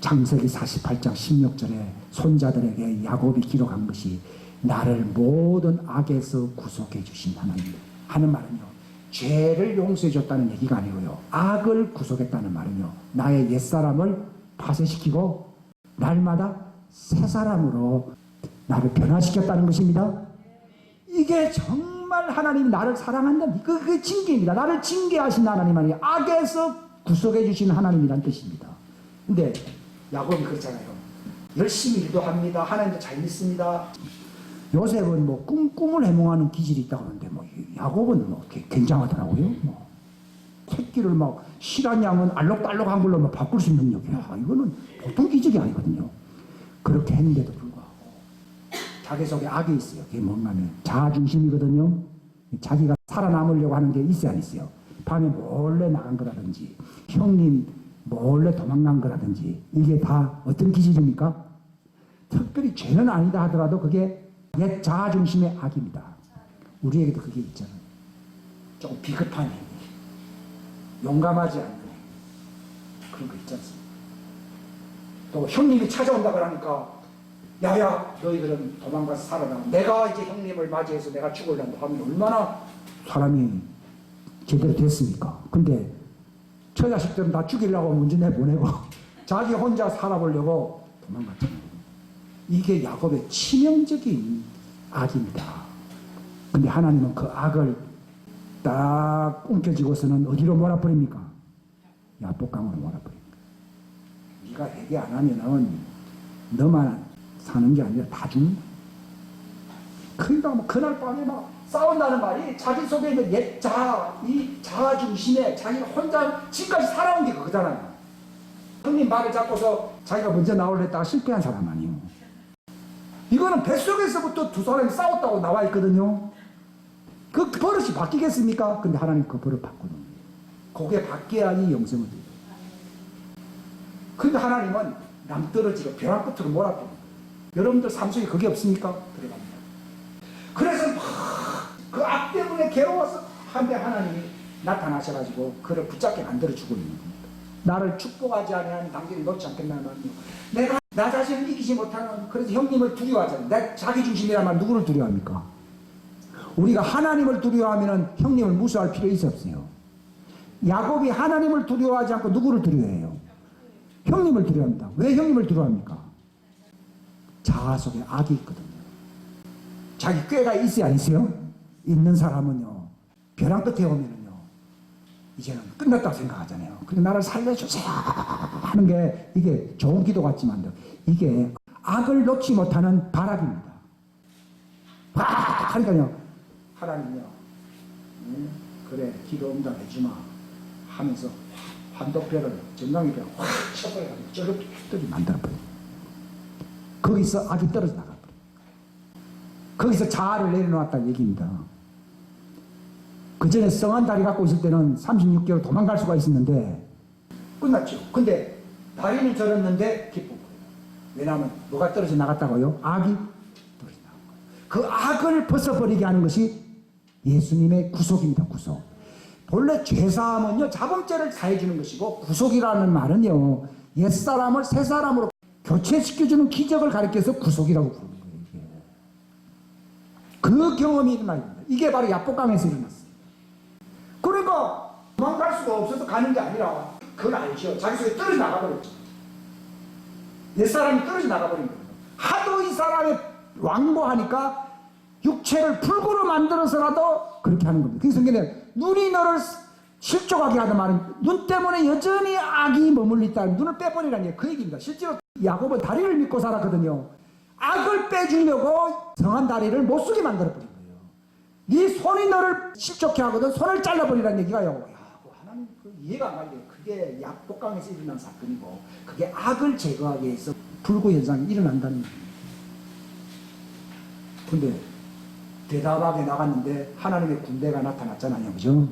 창세기 48장 16절에 손자들에게 야곱이 기록한 것이, 나를 모든 악에서 구속해 주신 하나님 하는 말은요, 죄를 용서해 줬다는 얘기가 아니고요, 악을 구속했다는 말은요, 나의 옛사람을 파쇄시키고 날마다 새 사람으로 나를 변화시켰다는 것입니다. 이게 정말 하나님이 나를 사랑한다는 그게 징계입니다. 나를 징계하신 하나님 아니에요. 악에서 구속해 주신 하나님이란 뜻입니다. 근데 야곱이 그렇잖아요. 열심히 일도 합니다. 하나님도 잘 믿습니다. 요셉은 뭐 꿈을 해몽하는 기질이 있다고 하는데, 뭐 야곱은 뭐 굉장하더라고요. 뭐 새끼를 막 실한 양은 알록달록한 걸로 막 바꿀 수 있는 능력이야. 이거는 보통 기질이 아니거든요. 그렇게 했는데도 불구하고 자기 속에 악이 있어요. 그게 뭔가 하면 자아중심이거든요. 자기가 살아남으려고 하는 게 있어야 안 있어요. 밤에 몰래 나간 거라든지 형님 몰래 도망간 거라든지, 이게 다 어떤 기질입니까? 특별히 죄는 아니다 하더라도 그게 옛 자아중심의 악입니다. 우리에게도 그게 있잖아요. 조금 비겁한 행위, 용감하지 않는 행위, 그런 거 있지 않습니까? 또 형님이 찾아온다 그러니까 야야 너희들은 도망가서 살아라, 내가 이제 형님을 맞이해서 내가 죽으려고 하면 얼마나 사람이 제대로 됐습니까? 근데 저 자식들은 다 죽이려고 문제 내보내고 자기 혼자 살아보려고 도망갔잖아요. 이게 야곱의 치명적인 악입니다. 근데 하나님은 그 악을 딱 움켜쥐고서는 어디로 몰아버립니까? 야복강으로 몰아버립니다. 네가 회개 안 하면은 너만 사는 게 아니라 다 죽는다. 그러니까 뭐 그날 밤에 막 싸운다는 말이 자기 속에 있는 옛 자아, 이 자아 중심에 자기가 혼자 지금까지 살아온 게 그거잖아요. 형님 말을 잡고서 자기가 먼저 나오려 했다가 실패한 사람 아니에요. 이거는 뱃속에서부터 두 사람이 싸웠다고 나와 있거든요. 그 버릇이 바뀌겠습니까? 근데 하나님 그 버릇 바꾸는 거예요. 그게 바뀌어야지 영생을 줘요. 근데 하나님은 남떨어지고 벼랑 끝으로 몰아버립니다. 여러분들 삶 속에 그게 없습니까? 들어갑니다. 그래서 막 그 악 때문에 괴로워서 한데 하나님이 나타나셔가지고 그를 붙잡게 만들어주고 있는 겁니다. 나를 축복하지 않으면 당신이 놓지 않겠나요? 내가 나 자신을 이기지 못하는, 그래서 형님을 두려워하잖아요. 내 자기 중심이라면 누구를 두려워합니까? 우리가 하나님을 두려워하면 형님을 무시할 필요 있었어요. 야곱이 하나님을 두려워하지 않고 누구를 두려워해요? 형님을 두려워합니다. 왜 형님을 두려워합니까? 자아 속에 악이 있거든요. 자기 꾀가 있어야 안 있어요? 있는 사람은요, 벼랑 끝에 오면은요, 이제는 끝났다고 생각하잖아요. 근데 나를 살려주세요 하는 게 이게 좋은 기도 같지만 이게 악을 놓지 못하는 발악입니다. 그러니까요, 하나님이요, 그래 기도 응답해주마 하면서 환도뼈를 정강이를 확 쳐버려가지고 쩌르륵 만들어버려요. 거기서 악이 떨어져 나가버려요. 거기서 자아를 내려놓았다는 얘기입니다. 그 전에 성한 다리 갖고 있을 때는 36개월 도망갈 수가 있었는데 끝났죠. 근데 다리는 절었는데 기쁜 거예요. 왜냐하면 뭐가 떨어져 나갔다고요? 악이 떨어져 나간 거예요. 그 악을 벗어버리게 하는 것이 예수님의 구속입니다. 구속. 본래 죄사함은요, 자범죄를 사해주는 것이고, 구속이라는 말은요, 옛사람을 새사람으로 교체시켜주는 기적을 가리켜서 구속이라고 부르는 거예요. 이게. 그 경험이 일어나야 됩니다. 이게 바로 야복강에서 일어났어요. 그러니까 도망갈 수가 없어서 가는 게 아니라 그건 알죠. 자기 속에 떨어져 나가버렸죠. 옛사람이 떨어져 나가버린 거예요. 하도 이 사람이 왕고하니까 육체를 불구로 만들어서라도 그렇게 하는 겁니다. 그래서 성경에 눈이 너를 실족하게 하던 말은 눈 때문에 여전히 악이 머물러 있다. 눈을 빼버리라는 게 그 얘기입니다. 실제로 야곱은 다리를 믿고 살았거든요. 악을 빼주려고 성한 다리를 못 쓰게 만들어버린 거예요. 네 손이 너를 실족해 하거든 손을 잘라버리라는 얘기가요. 야, 하나님 이해가 안 가는데 그게 야복강에서 일어난 사건이고 그게 악을 제거하기 위해서 불구 현상이 일어난다는 거예요. 근데 대담하게 나갔는데 하나님의 군대가 나타났잖아요. 그죠?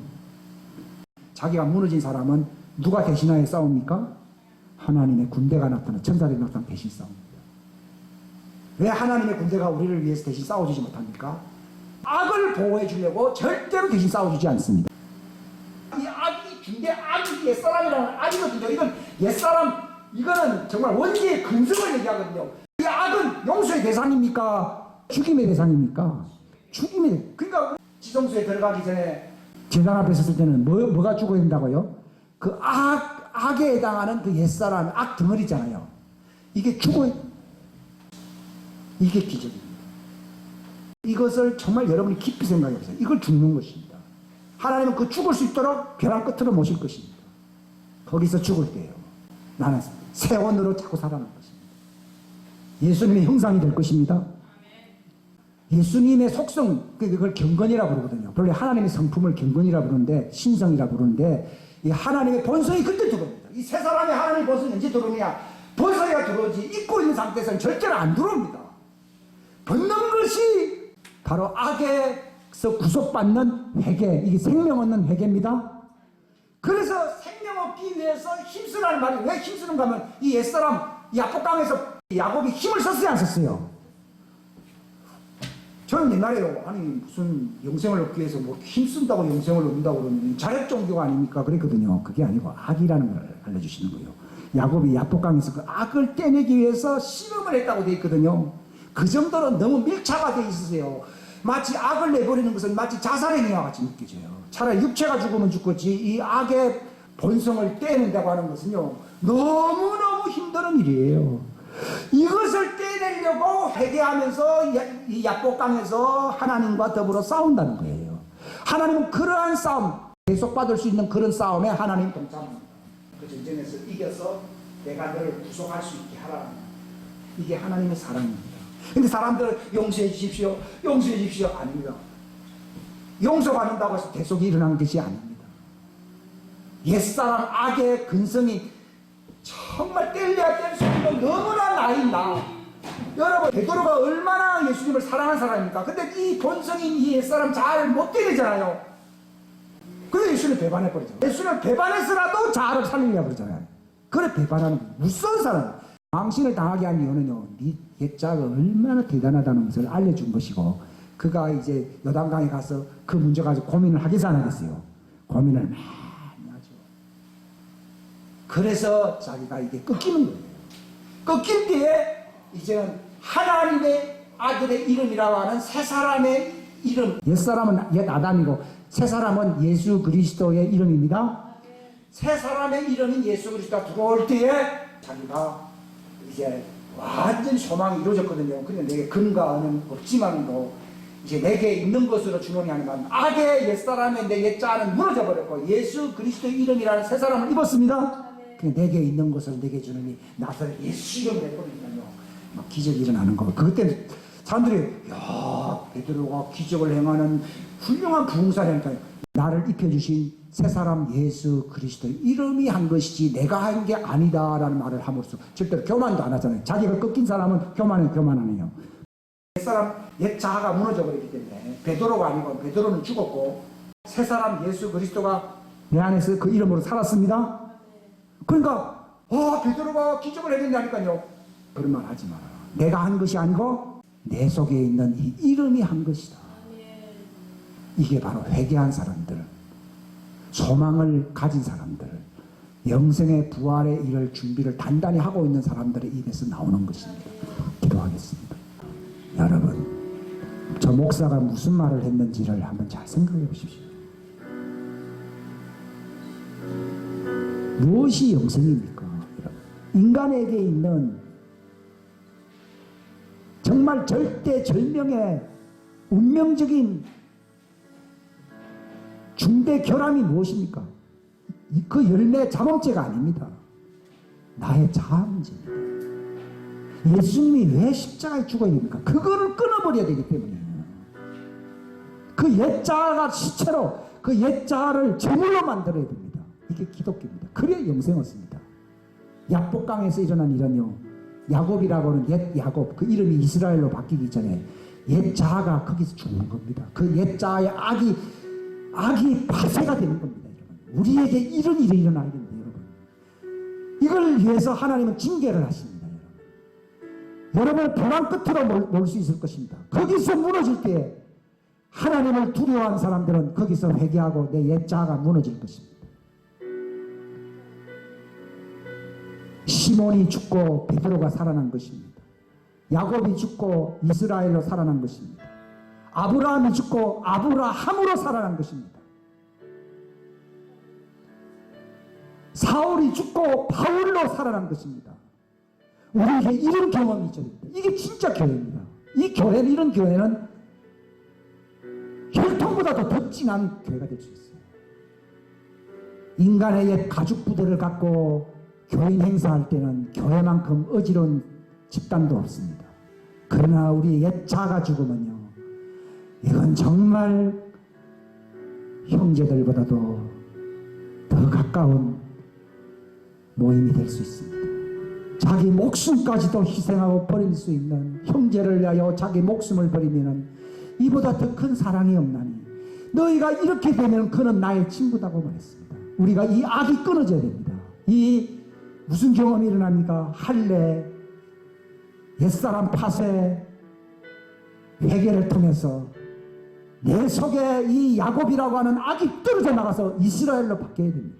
자기가 무너진 사람은 누가 대신하여 싸웁니까? 하나님의 군대가 나타나 천사들이 나타나 대신 싸웁니다. 왜 하나님의 군대가 우리를 위해서 대신 싸워주지 못합니까? 악을 보호해 주려고 절대로 대신 싸워주지 않습니다. 이 악이 중대 악이 옛사람이라는 악이거든요. 이건 옛사람, 이거는 정말 원죄의 근성을 얘기하거든요. 이 악은 용서의 대상입니까? 죽임의 대상입니까? 죽임의, 그러니까 지성소에 들어가기 전에 제단 앞에 섰을 때는 뭐가 죽어야 된다고요? 그 악에 해당하는 그 옛사람, 악 덩어리잖아요. 이게 이게 기적입니다. 이것을 정말 여러분이 깊이 생각해 보세요. 이걸 죽는 것입니다. 하나님은 그 죽을 수 있도록 벼랑 끝으로 모실 것입니다. 거기서 죽을 때요. 나는 새 원으로 자꾸 살아날 것입니다. 예수님의 형상이 될 것입니다. 예수님의 속성, 그걸 경건이라고 부르거든요. 원래 하나님의 성품을 경건이라고 부르는데, 신성이라고 부르는데, 이 하나님의 본성이 그때 들어옵니다. 이 세 사람의 하나님의 본성이 언제 들어오느냐? 본성이가 들어오지, 입고 있는 상태에서는 절대로 안 들어옵니다. 벗는 것이 바로 악에서 구속받는 회개, 이게 생명 얻는 회개입니다. 그래서 생명 얻기 위해서 힘쓰라는 말이 왜 힘쓰는가 하면, 이 옛사람, 야복강에서 야곱이 힘을 썼어요, 안 썼어요? 저는 옛날에요, 아니 무슨 영생을 얻기 위해서 뭐 힘쓴다고 영생을 얻는다고 그러면 자력 종교가 아닙니까? 그랬거든요. 그게 아니고 악이라는 걸 알려주시는 거예요. 야곱이 야복강에서 그 악을 떼내기 위해서 실험을 했다고 돼 있거든요. 그 정도로 너무 밀착화 돼 있으세요. 마치 악을 내버리는 것은 마치 자살행위와 같이 느껴져요. 차라리 육체가 죽으면 죽겠지 이 악의 본성을 떼낸다고 하는 것은요, 너무너무 힘든 일이에요. 이것을 떼내려고 회개하면서 이 야복강에서 하나님과 더불어 싸운다는 거예요. 하나님은 그러한 싸움, 계속받을 수 있는 그런 싸움에 하나님 동참합니다. 그 전쟁에서 이겨서 내가 너를 구속할 수 있게 하라는, 이게 하나님의 사랑입니다. 근데 사람들 용서해 주십시오, 용서해 주십시오, 아닙니다. 용서받는다고 해서 대속이 일어나는 것이 아닙니다. 옛사람 악의 근성이 정말 뗄래야 뗄 수 없는 너무나 나인다. 여러분, 베드로가 얼마나 예수님을 사랑한 사람입니까? 근데 이 본성인 이 옛사람 잘 못 떼내잖아요. 그래서 예수님을 배반해버리죠. 예수님을 배반해서라도 자아를 살리려고 그러잖아요. 그래 배반하는 거예요. 무서운 사람. 망신을 당하게 한 이유는요, 네 옛자가 얼마나 대단하다는 것을 알려준 것이고, 그가 이제 요단강에 가서 그 문제 가지고 고민을 하겠어 안 하겠어요? 고민을 많이 하죠. 그래서 자기가 이게 꺾이는 거예요. 꺾일 때에 이제는 하나님의 아들의 이름이라고 하는 새 사람의 이름, 옛사람은 옛 아담이고 새 사람은 예수 그리스도의 이름입니다. 새 사람의 이름인 예수 그리스도가 들어올 때에 자기가 이제 완전 소망이 이루어졌거든요. 근데 내게 근거는 없지만도 이제 내게 있는 것으로 주머니 안에 넣으면 악의 옛사람의 내 옛자는 무너져 버렸고 예수 그리스도의 이름이라는 새 사람을 입었습니다. 그 내게 있는 것을 내게 주느니 나사렛 예수 이름을 내버리니까요. 막 기적이 일어나는 거. 그것 때문에 사람들이 야 베드로가 기적을 행하는 훌륭한 부흥사라니까요. 나를 입혀주신 새 사람 예수 그리스도의 이름이 한 것이지 내가 한 게 아니다라는 말을 함으로써 절대로 교만도 안 하잖아요. 자기가 꺾인 사람은 교만 안 해요. 옛사람 옛 자아가 무너져 버렸기 때문에 베드로가 아니고 베드로는 죽었고 새 사람 예수 그리스도가 내 안에서 그 이름으로 살았습니다. 그러니까 베드로가 기적을 해낸다니까요. 그런 말 하지 마라. 내가 한 것이 아니고 내 속에 있는 이 이름이 한 것이다. 이게 바로 회개한 사람들, 소망을 가진 사람들, 영생의 부활에 이를 준비를 단단히 하고 있는 사람들의 입에서 나오는 것입니다. 기도하겠습니다. 여러분, 저 목사가 무슨 말을 했는지를 한번 잘 생각해 보십시오. 무엇이 영생입니까? 인간에게 있는 정말 절대절명의 운명적인 중대 결함이 무엇입니까? 그 열매 자범죄가 아닙니다. 나의 자아 문제입니다. 예수님이 왜 십자가에 죽어야 됩니까? 그거를 끊어버려야 되기 때문이에요. 그 옛자아가 시체로 그 옛자아를 제물로 만들어야 됩니다. 이게 기독교입니다. 그래야 영생을 씁니다. 약복강에서 일어난 일은요, 야곱이라고는 옛 야곱, 그 이름이 이스라엘로 바뀌기 전에 옛자아가 거기서 죽는 겁니다. 그 옛자아의 악이 파쇄가 되는 겁니다. 여러분. 우리에게 이런 일이 일어나야 됩니다. 여러분. 이걸 위해서 하나님은 징계를 하십니다. 여러분 벼랑 끝으로 몰 수 있을 것입니다. 거기서 무너질 때 하나님을 두려워하는 사람들은 거기서 회개하고 내 옛자아가 무너질 것입니다. 시몬이 죽고 베드로가 살아난 것입니다. 야곱이 죽고 이스라엘로 살아난 것입니다. 아브라함이 죽고 아브라함으로 살아난 것입니다. 사울이 죽고 바울로 살아난 것입니다. 우리에게 이런 경험이 있죠. 이게 진짜 교회입니다. 이 교회는, 이런 교회는 혈통보다도 더 진한 교회가 될 수 있어요. 인간의 옛 가죽 부대를 갖고 교인 행사할 때는 교회만큼 어지러운 집단도 없습니다. 그러나 우리 옛 자가 죽으면요, 이건 정말 형제들보다도 더 가까운 모임이 될 수 있습니다. 자기 목숨까지도 희생하고 버릴 수 있는, 형제를 위하여 자기 목숨을 버리면 이보다 더 큰 사랑이 없나니 너희가 이렇게 되면 그는 나의 친구다고 말했습니다. 우리가 이 악이 끊어져야 됩니다. 이 무슨 경험이 일어납니까? 할례, 옛사람 파쇄, 회개를 통해서 내 속에 이 야곱이라고 하는 악이 떨어져 나가서 이스라엘로 바뀌어야 됩니다.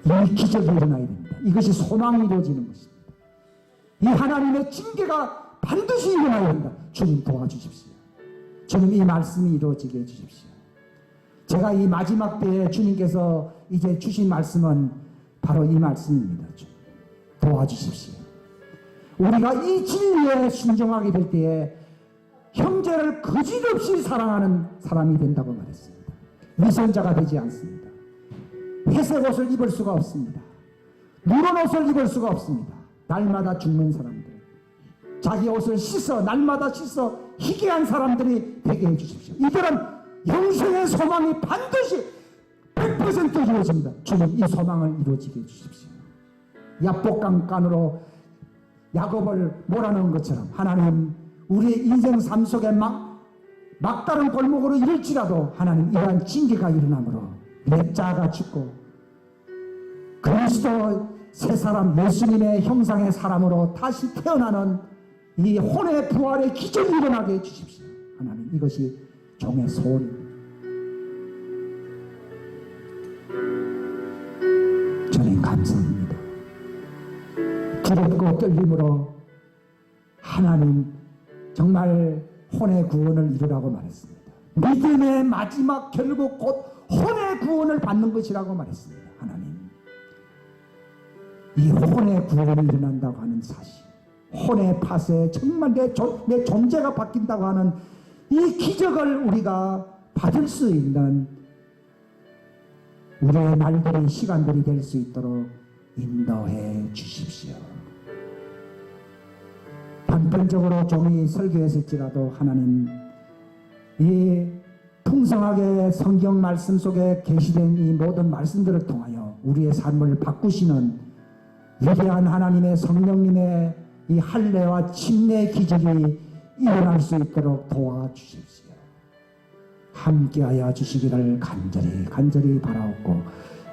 이 기적이 일어나야 됩니다. 이것이 소망이 이루어지는 것입니다. 이 하나님의 징계가 반드시 일어나야 됩니다. 주님 도와주십시오. 주님 이 말씀이 이루어지게 해주십시오. 제가 이 마지막 때에 주님께서 이제 주신 말씀은 바로 이 말씀입니다. 주님 도와주십시오. 우리가 이 진리에 순종하게 될 때에 형제를 거짓없이 사랑하는 사람이 된다고 말했습니다. 위선자가 되지 않습니다. 회색 옷을 입을 수가 없습니다. 누런 옷을 입을 수가 없습니다. 날마다 죽는 사람들, 자기 옷을 씻어 날마다 씻어 희귀한 사람들이 되게 해주십시오. 이들은 영생의 소망이 반드시 100% 이루어집니다. 주님 이 소망을 이루어지게 해주십시오. 야복강간으로 야곱을 몰아넣은 것처럼 하나님 우리의 인생 삶 속에 막다른 골목으로 이를지라도 하나님 이러한 징계가 일어나므로 내 자가 죽고 그리스도 새 사람 예수님의 형상의 사람으로 다시 태어나는 이 혼의 부활의 기적이 일어나게 해주십시오. 하나님 이것이 종의 소원입니다. 주님 감사합니다. 두렵고 떨림으로 하나님 정말 혼의 구원을 이루라고 말했습니다. 믿음의 마지막 결국 곧 혼의 구원을 받는 것이라고 말했습니다. 하나님 이 혼의 구원이 일어난다고 하는 사실, 혼의 팥에 정말 내 존재가 바뀐다고 하는 이 기적을 우리가 받을 수 있는 우리의 날들이 시간들이 될 수 있도록 인도해 주십시오. 단편적으로 종이 설교했을지라도 하나님, 이 풍성하게 성경 말씀 속에 계시된 이 모든 말씀들을 통하여 우리의 삶을 바꾸시는 위대한 하나님의 성령님의 이 할례와 침례의 기적이 일어날 수 있도록 도와주십시오. 함께하여 주시기를 간절히 바라옵고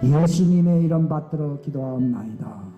예수님의 이름 받들어 기도하옵나이다.